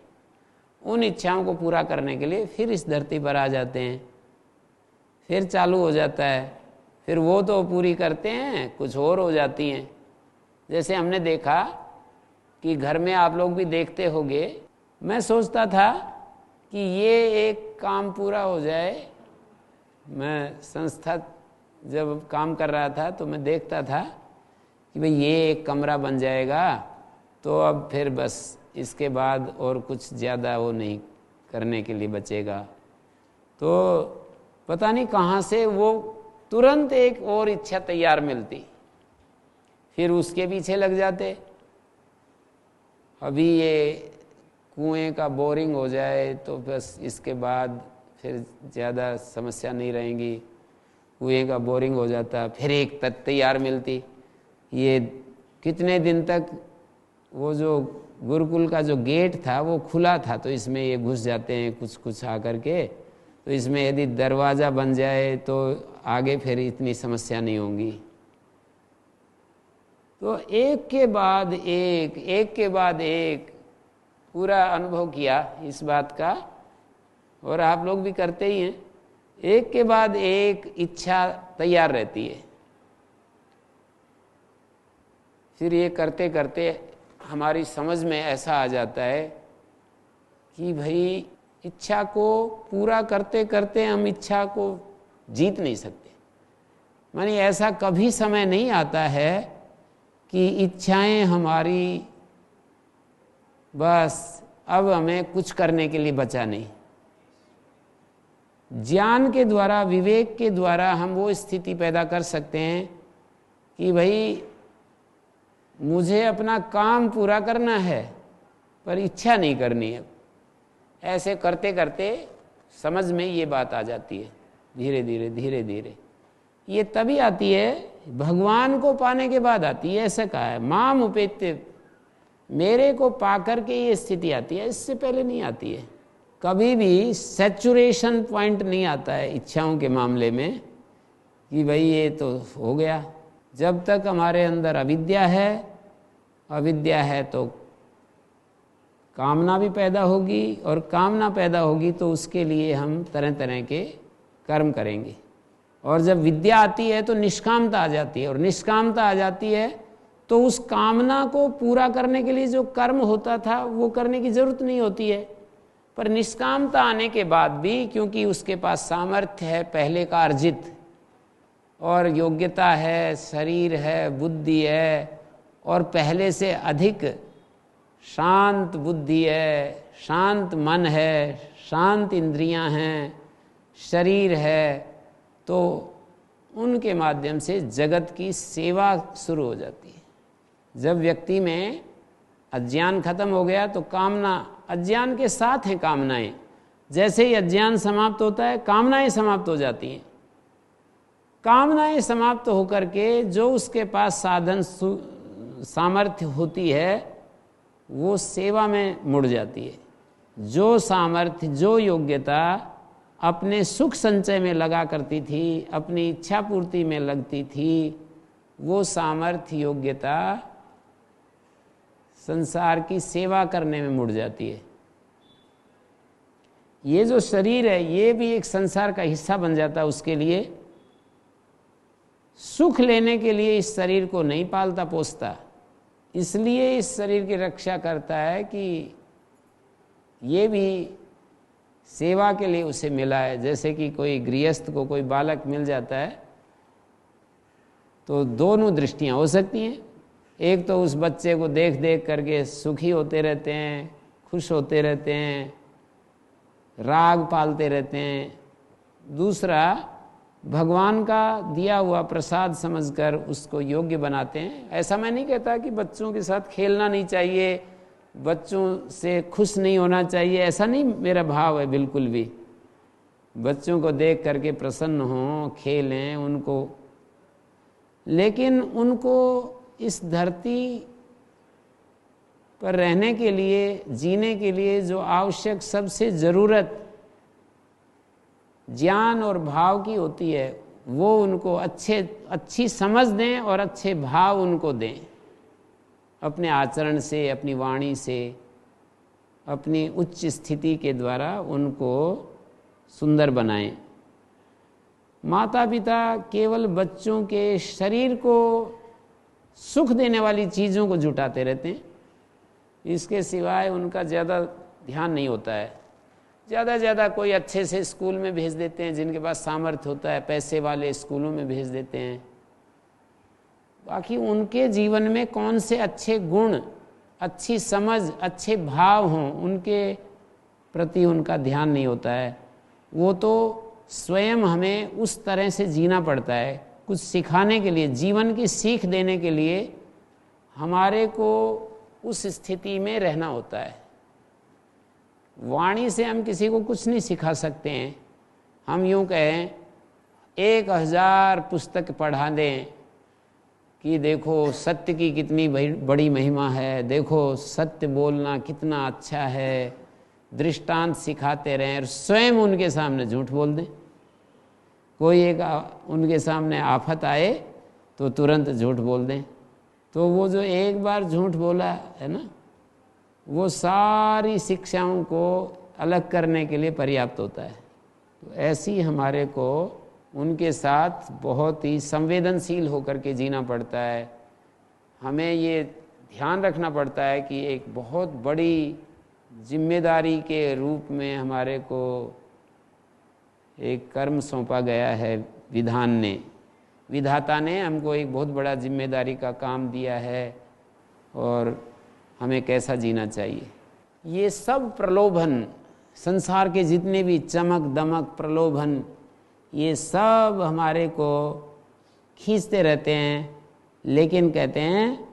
उन इच्छाओं को पूरा करने के लिए फिर इस धरती पर आ जाते हैं, फिर चालू हो जाता है। फिर वो तो पूरी करते हैं, कुछ और हो जाती हैं। जैसे हमने देखा कि घर में आप लोग भी देखते होंगे, मैं सोचता था कि ये एक काम पूरा हो जाए। मैं संस्था जब काम कर रहा था तो मैं देखता था कि भाई ये एक कमरा बन जाएगा तो अब फिर बस इसके बाद और कुछ ज़्यादा वो नहीं करने के लिए बचेगा। तो पता नहीं कहाँ से वो तुरंत एक और इच्छा तैयार मिलती, फिर उसके पीछे लग जाते। अभी ये कुएं का बोरिंग हो जाए तो बस इसके बाद फिर ज़्यादा समस्या नहीं रहेंगी। कुएं का बोरिंग हो जाता, फिर एक तैयार मिलती। ये कितने दिन तक वो जो गुरुकुल का जो गेट था वो खुला था, तो इसमें ये घुस जाते हैं कुछ कुछ आकर के, तो इसमें यदि दरवाज़ा बन जाए तो आगे फिर इतनी समस्या नहीं होंगी। तो एक के बाद एक पूरा अनुभव किया इस बात का, और आप लोग भी करते ही हैं। एक के बाद एक इच्छा तैयार रहती है। फिर ये करते करते हमारी समझ में ऐसा आ जाता है कि भाई इच्छा को पूरा करते करते हम इच्छा को जीत नहीं सकते। मानी ऐसा कभी समय नहीं आता है कि इच्छाएं हमारी बस अब हमें कुछ करने के लिए बचा नहीं। ज्ञान के द्वारा, विवेक के द्वारा हम वो स्थिति पैदा कर सकते हैं कि भाई मुझे अपना काम पूरा करना है पर इच्छा नहीं करनी है। ऐसे करते करते समझ में ये बात आ जाती है, धीरे धीरे। ये तभी आती है, भगवान को पाने के बाद आती है। ऐसा कहा है, माम उपेत्य, मेरे को पाकर के ये स्थिति आती है, इससे पहले नहीं आती है। कभी भी सैचुरेशन पॉइंट नहीं आता है इच्छाओं के मामले में कि भाई ये तो हो गया। जब तक हमारे अंदर अविद्या है तो कामना भी पैदा होगी, और कामना पैदा होगी तो उसके लिए हम तरह तरह के कर्म करेंगे। और जब विद्या आती है तो निष्कामता आ जाती है, और निष्कामता आ जाती है तो उस कामना को पूरा करने के लिए जो कर्म होता था वो करने की जरूरत नहीं होती है। पर निष्कामता आने के बाद भी, क्योंकि उसके पास सामर्थ्य है पहले का अर्जित, और योग्यता है, शरीर है, बुद्धि है, और पहले से अधिक शांत बुद्धि है, शांत मन है, शांत इंद्रियां हैं, शरीर है, तो उनके माध्यम से जगत की सेवा शुरू हो जाती है। जब व्यक्ति में अज्ञान खत्म हो गया तो कामना, अज्ञान के साथ हैं कामनाएं, जैसे ही अज्ञान समाप्त होता है कामनाएं समाप्त हो जाती हैं। कामनाएं समाप्त होकर के जो उसके पास साधन सामर्थ्य होती है वो सेवा में मुड़ जाती है। जो सामर्थ्य, जो योग्यता अपने सुख संचय में लगा करती थी, अपनी इच्छा पूर्ति में लगती थी, वो सामर्थ्य, योग्यता संसार की सेवा करने में मुड़ जाती है। ये जो शरीर है ये भी एक संसार का हिस्सा बन जाता है उसके लिए। सुख लेने के लिए इस शरीर को नहीं पालता पोसता, इसलिए इस शरीर की रक्षा करता है कि ये भी सेवा के लिए उसे मिला है। जैसे कि कोई गृहस्थ को कोई बालक मिल जाता है तो दोनों दृष्टियां हो सकती हैं। एक तो उस बच्चे को देख देख करके सुखी होते रहते हैं, खुश होते रहते हैं, राग पालते रहते हैं। दूसरा, भगवान का दिया हुआ प्रसाद समझकर उसको योग्य बनाते हैं। ऐसा मैं नहीं कहता कि बच्चों के साथ खेलना नहीं चाहिए, बच्चों से खुश नहीं होना चाहिए, ऐसा नहीं मेरा भाव है बिल्कुल भी। बच्चों को देख करके प्रसन्न हों, खेलें उनको, लेकिन उनको इस धरती पर रहने के लिए, जीने के लिए जो आवश्यक सबसे ज़रूरत ज्ञान और भाव की होती है वो उनको अच्छी समझ दें और अच्छे भाव उनको दें। अपने आचरण से, अपनी वाणी से, अपनी उच्च स्थिति के द्वारा उनको सुंदर बनाएं। माता पिता केवल बच्चों के शरीर को सुख देने वाली चीज़ों को जुटाते रहते हैं, इसके सिवाय उनका ज़्यादा ध्यान नहीं होता है। ज़्यादा से ज़्यादा कोई अच्छे से स्कूल में भेज देते हैं, जिनके पास सामर्थ्य होता है पैसे वाले स्कूलों में भेज देते हैं। बाकी उनके जीवन में कौन से अच्छे गुण, अच्छी समझ, अच्छे भाव हों, उनके प्रति उनका ध्यान नहीं होता है। वो तो स्वयं हमें उस तरह से जीना पड़ता है। कुछ सिखाने के लिए, जीवन की सीख देने के लिए हमारे को उस स्थिति में रहना होता है। वाणी से हम किसी को कुछ नहीं सिखा सकते हैं। हम यूँ कहें 1000 पुस्तक पढ़ा दें कि देखो सत्य की कितनी बड़ी महिमा है, देखो सत्य बोलना कितना अच्छा है, दृष्टांत सिखाते रहें और स्वयं उनके सामने झूठ बोल दें। कोई एक उनके सामने आफत आए तो तुरंत झूठ बोल दें, तो वो जो एक बार झूठ बोला है ना, वो सारी शिक्षाओं को अलग करने के लिए पर्याप्त होता है। तो ऐसी हमारे को उनके साथ बहुत ही संवेदनशील होकर के जीना पड़ता है। हमें ये ध्यान रखना पड़ता है कि एक बहुत बड़ी जिम्मेदारी के रूप में हमारे को एक कर्म सौंपा गया है। विधान ने, विधाता ने हमको एक बहुत बड़ा जिम्मेदारी का काम दिया है और हमें कैसा जीना चाहिए। ये सब प्रलोभन, संसार के जितने भी चमक दमक प्रलोभन, ये सब हमारे को खींचते रहते हैं, लेकिन कहते हैं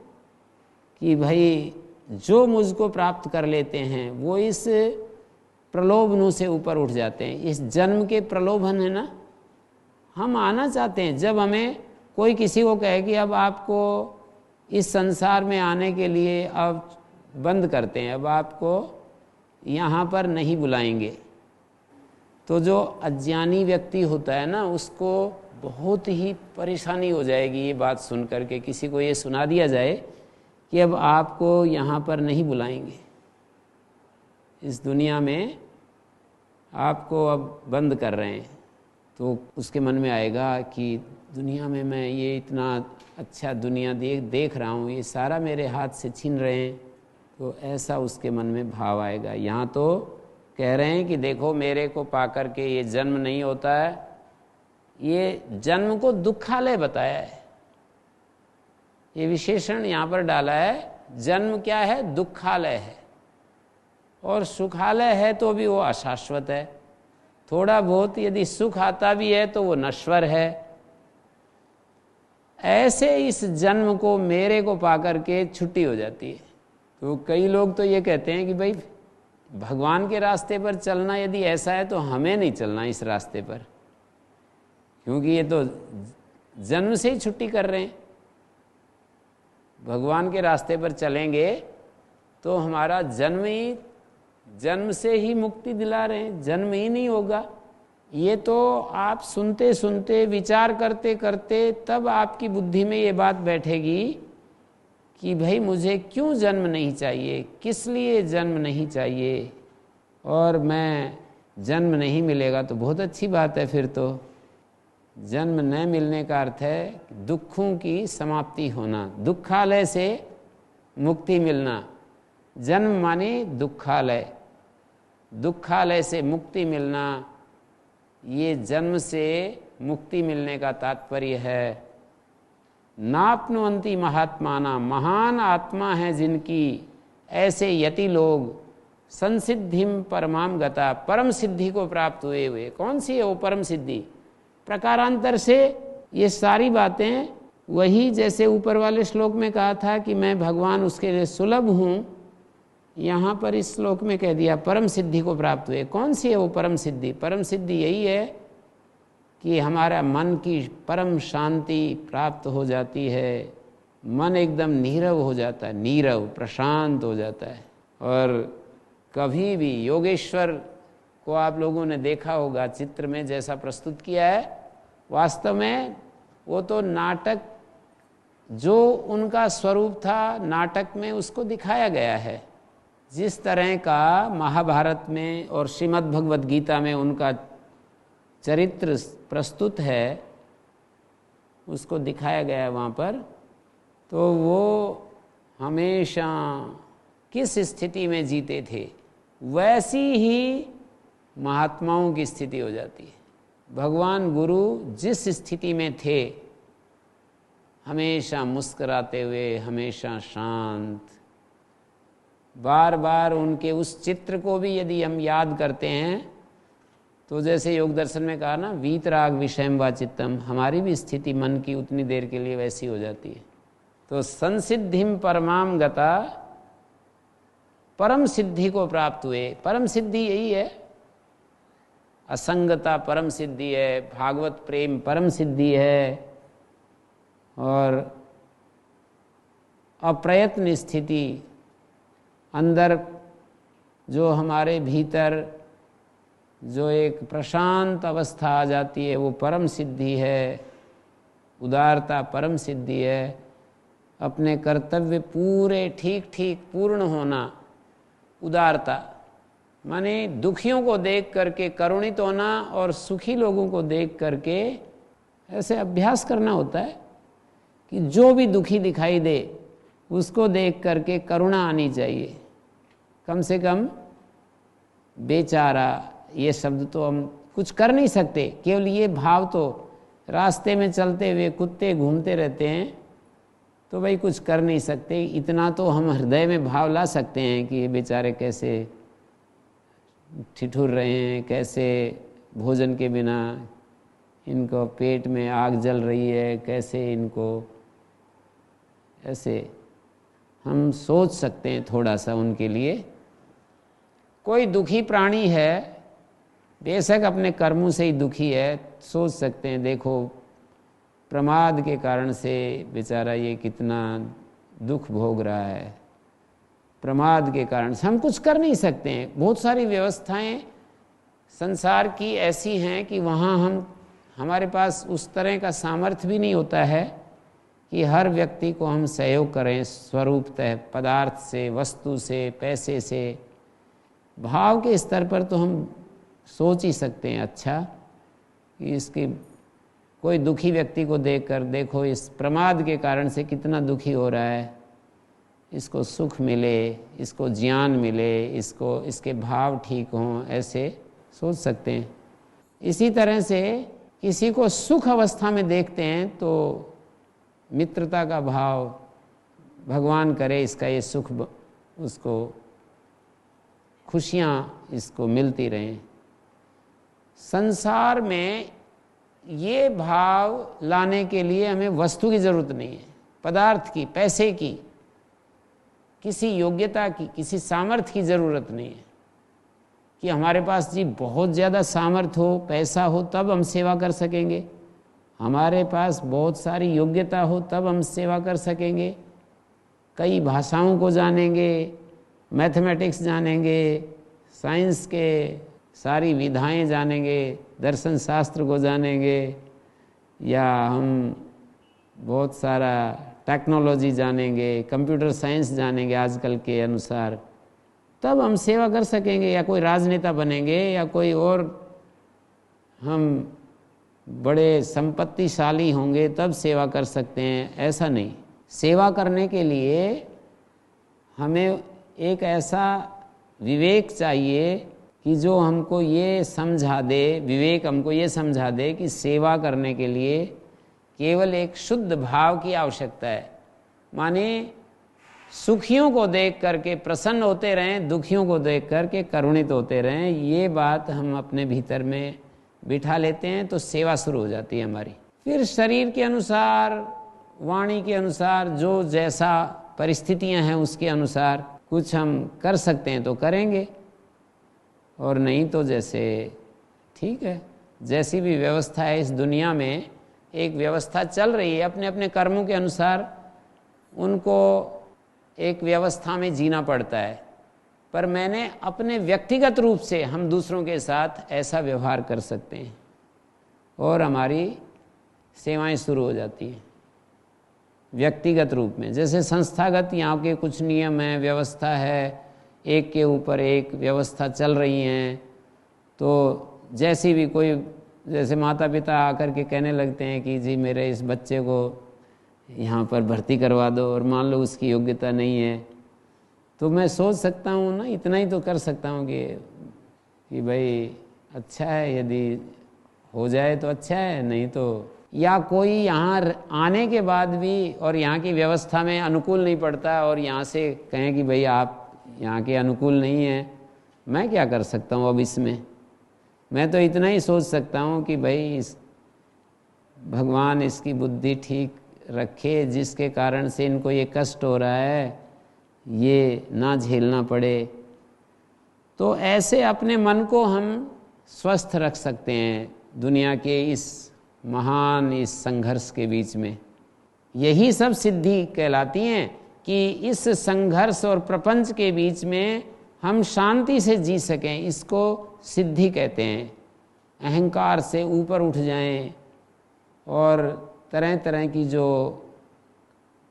कि भाई जो मुझको प्राप्त कर लेते हैं वो इस प्रलोभनों से ऊपर उठ जाते हैं। इस जन्म के प्रलोभन है ना, हम आना चाहते हैं। जब हमें कोई किसी को कहे कि अब आपको इस संसार में आने के लिए अब बंद करते हैं, अब आपको यहाँ पर नहीं बुलाएंगे, तो जो अज्ञानी व्यक्ति होता है ना, उसको बहुत ही परेशानी हो जाएगी ये बात सुन करके। किसी को ये सुना दिया जाए कि अब आपको यहाँ पर नहीं बुलाएंगे, इस दुनिया में आपको अब बंद कर रहे हैं, तो उसके मन में आएगा कि दुनिया में मैं ये इतना अच्छा दुनिया देख रहा हूँ, ये सारा मेरे हाथ से छीन रहे हैं, तो ऐसा उसके मन में भाव आएगा। यहाँ तो कह रहे हैं कि देखो मेरे को पाकर के ये जन्म नहीं होता है, ये जन्म को दुखालय बताया है, ये विशेषण यहाँ पर डाला है। जन्म क्या है? दुखालय है, और सुखालय है तो भी वो अशाश्वत है। थोड़ा बहुत यदि सुख आता भी है तो वो नश्वर है। ऐसे इस जन्म को, मेरे को पाकर के छुट्टी हो जाती है। तो कई लोग तो ये कहते हैं कि भाई भगवान के रास्ते पर चलना यदि ऐसा है तो हमें नहीं चलना इस रास्ते पर, क्योंकि ये तो जन्म से ही छुट्टी कर रहे हैं। भगवान के रास्ते पर चलेंगे तो हमारा जन्म से ही मुक्ति दिला रहे हैं, जन्म ही नहीं होगा। ये तो आप सुनते सुनते, विचार करते करते तब आपकी बुद्धि में ये बात बैठेगी कि भाई मुझे क्यों जन्म नहीं चाहिए, किस लिए जन्म नहीं चाहिए, और मैं जन्म नहीं मिलेगा तो बहुत अच्छी बात है। फिर तो जन्म न मिलने का अर्थ है दुखों की समाप्ति होना, दुखालय से मुक्ति मिलना। जन्म माने दुखालय, दुखालय से मुक्ति मिलना, ये जन्म से मुक्ति मिलने का तात्पर्य है। नाप्नुवन्ति महात्माना, महान आत्मा है जिनकी, ऐसे यति लोग संसिद्धिम परमाम गता, परम सिद्धि को प्राप्त हुए। कौन सी है वो परम सिद्धि? प्रकारांतर से ये सारी बातें वही, जैसे ऊपर वाले श्लोक में कहा था कि मैं भगवान उसके लिए सुलभ हूँ, यहाँ पर इस श्लोक में कह दिया परम सिद्धि को प्राप्त हुए। कौन सी है वो परम सिद्धि? परम सिद्धि यही है कि हमारा मन की परम शांति प्राप्त हो जाती है, मन एकदम नीरव हो जाता है, नीरव प्रशांत हो जाता है। और कभी भी योगेश्वर को आप लोगों ने देखा होगा चित्र में जैसा प्रस्तुत किया है, वास्तव में वो तो नाटक, जो उनका स्वरूप था नाटक में उसको दिखाया गया है। जिस तरह का महाभारत में और श्रीमद् भगवद गीता में उनका चरित्र प्रस्तुत है, उसको दिखाया गया है वहाँ पर। तो वो हमेशा किस स्थिति में जीते थे, वैसी ही महात्माओं की स्थिति हो जाती है। भगवान गुरु जिस स्थिति में थे, हमेशा मुस्कुराते हुए, हमेशा शांत, बार बार उनके उस चित्र को भी यदि हम याद करते हैं तो जैसे योग दर्शन में कहा ना, वीतराग विषयम वा चित्तम, हमारी भी स्थिति मन की उतनी देर के लिए वैसी हो जाती है। तो संसिद्धिम परमाम गता, परम सिद्धि को प्राप्त हुए। परम सिद्धि यही है, असंगता परम सिद्धि है, भागवत प्रेम परम सिद्धि है, और अप्रयत्न स्थिति, अंदर जो हमारे भीतर जो एक प्रशांत अवस्था आ जाती है, वो परम सिद्धि है। उदारता परम सिद्धि है। अपने कर्तव्य पूरे ठीक ठीक पूर्ण होना, उदारता माने दुखियों को देख करके करुणित होना, और सुखी लोगों को देख करके ऐसे अभ्यास करना होता है कि जो भी दुखी दिखाई दे उसको देख करके करुणा आनी चाहिए। कम से कम बेचारा, ये शब्द तो हम कुछ कर नहीं सकते, केवल ये भाव तो, रास्ते में चलते हुए कुत्ते घूमते रहते हैं तो भाई कुछ कर नहीं सकते, इतना तो हम हृदय में भाव ला सकते हैं कि ये बेचारे कैसे ठिठुर रहे हैं, कैसे भोजन के बिना इनको पेट में आग जल रही है, कैसे इनको, ऐसे हम सोच सकते हैं थोड़ा सा उनके लिए। कोई दुखी प्राणी है, बेशक अपने कर्मों से ही दुखी है, सोच सकते हैं देखो प्रमाद के कारण से बेचारा ये कितना दुख भोग रहा है, प्रमाद के कारण से हम कुछ कर नहीं सकते हैं। बहुत सारी व्यवस्थाएं संसार की ऐसी हैं कि वहाँ हमारे पास उस तरह का सामर्थ्य भी नहीं होता है कि हर व्यक्ति को हम सहयोग करें स्वरूपतः, पदार्थ से, वस्तु से, पैसे से। भाव के स्तर पर तो हम सोच ही सकते हैं अच्छा कि इसकी कोई दुखी व्यक्ति को देखकर देखो इस प्रमाद के कारण से कितना दुखी हो रहा है, इसको सुख मिले, इसको ज्ञान मिले, इसको इसके भाव ठीक हों, ऐसे सोच सकते हैं। इसी तरह से किसी को सुख अवस्था में देखते हैं तो मित्रता का भाव, भगवान करे इसका ये सुख उसको खुशियाँ इसको मिलती रहें। संसार में ये भाव लाने के लिए हमें वस्तु की ज़रूरत नहीं है, पदार्थ की, पैसे की, किसी योग्यता की, किसी सामर्थ्य की ज़रूरत नहीं है कि हमारे पास जी बहुत ज़्यादा सामर्थ्य हो, पैसा हो तब हम सेवा कर सकेंगे, हमारे पास बहुत सारी योग्यता हो तब हम सेवा कर सकेंगे, कई भाषाओं को जानेंगे, मैथमेटिक्स जानेंगे, साइंस के सारी विधाएं जानेंगे, दर्शन शास्त्र को जानेंगे, या हम बहुत सारा टेक्नोलॉजी जानेंगे, कंप्यूटर साइंस जानेंगे आजकल के अनुसार, तब हम सेवा कर सकेंगे, या कोई राजनेता बनेंगे, या कोई और हम बड़े संपत्तिशाली होंगे तब सेवा कर सकते हैं। ऐसा नहीं, सेवा करने के लिए हमें एक ऐसा विवेक चाहिए कि जो हमको ये समझा दे, विवेक हमको ये समझा दे कि सेवा करने के लिए केवल एक शुद्ध भाव की आवश्यकता है। माने सुखियों को देख करके प्रसन्न होते रहें, दुखियों को देख करके करुणित होते रहें, ये बात हम अपने भीतर में बिठा लेते हैं तो सेवा शुरू हो जाती है हमारी। फिर शरीर के अनुसार, वाणी के अनुसार, जो जैसा परिस्थितियां हैं उसके अनुसार कुछ हम कर सकते हैं तो करेंगे, और नहीं तो जैसे ठीक है, जैसी भी व्यवस्था है इस दुनिया में, एक व्यवस्था चल रही है, अपने अपने कर्मों के अनुसार उनको एक व्यवस्था में जीना पड़ता है। पर मैंने अपने व्यक्तिगत रूप से हम दूसरों के साथ ऐसा व्यवहार कर सकते हैं और हमारी सेवाएं शुरू हो जाती हैं व्यक्तिगत रूप में। जैसे संस्थागत यहाँ के कुछ नियम हैं, व्यवस्था है, एक के ऊपर एक व्यवस्था चल रही हैं, तो जैसी भी कोई, जैसे माता पिता आकर के कहने लगते हैं कि जी मेरे इस बच्चे को यहाँ पर भर्ती करवा दो, और मान लो उसकी योग्यता नहीं है, तो मैं सोच सकता हूँ ना, इतना ही तो कर सकता हूँ कि भाई अच्छा है, यदि हो जाए तो अच्छा है, नहीं तो, या कोई यहाँ आने के बाद भी और यहाँ की व्यवस्था में अनुकूल नहीं पड़ता और यहाँ से कहें कि भाई आप यहाँ के अनुकूल नहीं हैं, मैं क्या कर सकता हूँ अब इसमें। मैं तो इतना ही सोच सकता हूँ कि भाई भगवान इसकी बुद्धि ठीक रखे, जिसके कारण से इनको ये कष्ट हो रहा है ये ना झेलना पड़े। तो ऐसे अपने मन को हम स्वस्थ रख सकते हैं दुनिया के इस महान इस संघर्ष के बीच में। यही सब सिद्धि कहलाती हैं कि इस संघर्ष और प्रपंच के बीच में हम शांति से जी सकें, इसको सिद्धि कहते हैं। अहंकार से ऊपर उठ जाएं और तरह तरह की जो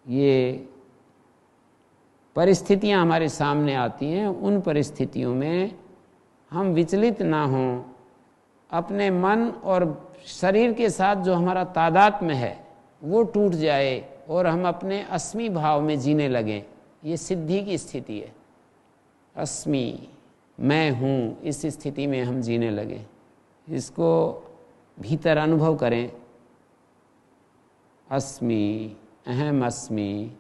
ये परिस्थितियां हमारे सामने आती हैं उन परिस्थितियों में हम विचलित ना हों, अपने मन और शरीर के साथ जो हमारा तादात्म्य है वो टूट जाए और हम अपने अस्मि भाव में जीने लगें। ये सिद्धि की स्थिति है, अस्मि, मैं हूँ, इस स्थिति में हम जीने लगें। इसको भीतर अनुभव करें, अस्मि, अहम अस्मि,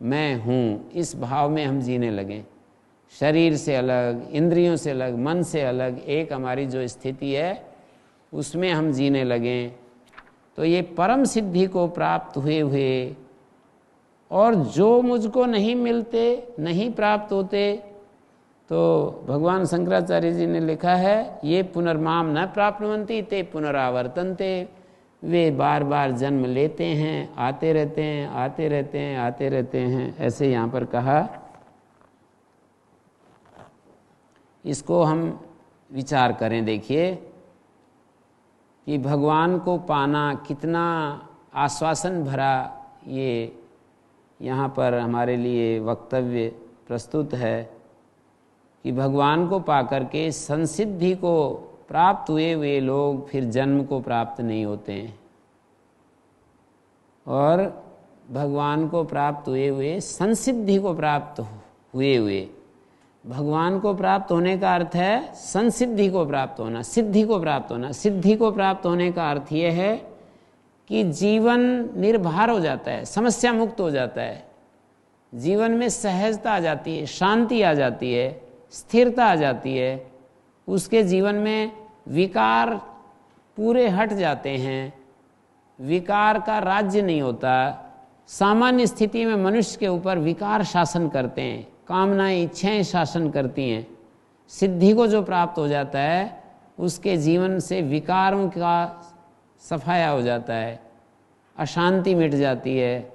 मैं हूँ, इस भाव में हम जीने लगें। शरीर से अलग, इंद्रियों से अलग, मन से अलग एक हमारी जो स्थिति है उसमें हम जीने लगें, तो ये परम सिद्धि को प्राप्त हुए हुए, और जो मुझको नहीं मिलते, नहीं प्राप्त होते, तो भगवान शंकराचार्य जी ने लिखा है, ये पुनर्माम न प्राप्नुवन्ति ते पुनरावर्तन्ते, वे बार बार जन्म लेते हैं, आते रहते हैं, आते रहते हैं, आते रहते हैं, ऐसे यहाँ पर कहा। इसको हम विचार करें, देखिए कि भगवान को पाना कितना आश्वासन भरा ये यहाँ पर हमारे लिए वक्तव्य प्रस्तुत है। कि भगवान को पाकर के संसिद्धि को प्राप्त हुए हुए लोग फिर जन्म को प्राप्त नहीं होते हैं, और भगवान को प्राप्त हुए हुए संसिद्धि को प्राप्त हुए हुए, भगवान को प्राप्त होने का अर्थ है संसिद्धि को प्राप्त होना, सिद्धि को प्राप्त होना। सिद्धि को प्राप्त होने का अर्थ यह है कि जीवन निर्भर हो जाता है, समस्या मुक्त हो जाता है, जीवन में सहजता आ जाती है, शांति आ जाती है, स्थिरता आ जाती है, उसके जीवन में विकार पूरे हट जाते हैं, विकार का राज्य नहीं होता। सामान्य स्थिति में मनुष्य के ऊपर विकार शासन करते हैं, कामनाएं इच्छाएं शासन करती हैं। सिद्धि को जो प्राप्त हो जाता है उसके जीवन से विकारों का सफाया हो जाता है, अशांति मिट जाती है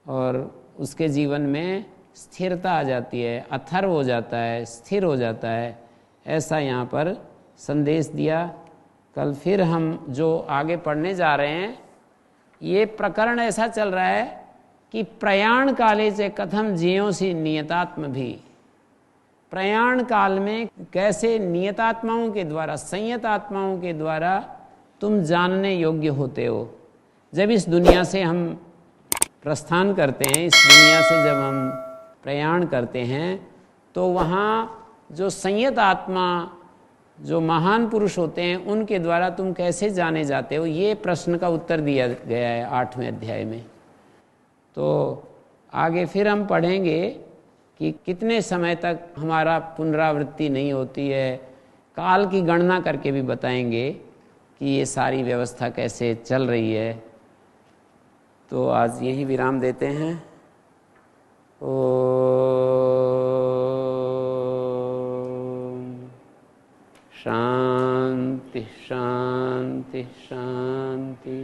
और उसके जीवन में स्थिरता आ जाती है, अथर्व हो जाता है, स्थिर हो जाता है। ऐसा यहाँ पर संदेश दिया। कल फिर हम जो आगे पढ़ने जा रहे हैं, ये प्रकरण ऐसा चल रहा है कि प्रयाण काले से कथम जियोसी नियतात्म भी। प्रयाण काल में कैसे नियतात्माओं के द्वारा, संयत आत्माओं के द्वारा तुम जानने योग्य होते हो। जब इस दुनिया से हम प्रस्थान करते हैं, इस दुनिया से जब हम प्रयाण करते हैं, तो वहाँ जो संयत आत्मा, जो महान पुरुष होते हैं, उनके द्वारा तुम कैसे जाने जाते हो, ये प्रश्न का उत्तर दिया गया है 8वें अध्याय में। तो आगे फिर हम पढ़ेंगे कि कितने समय तक हमारा पुनरावृत्ति नहीं होती है, काल की गणना करके भी बताएंगे कि ये सारी व्यवस्था कैसे चल रही है। तो आज यही विराम देते हैं। ओम शांति शांति शांति।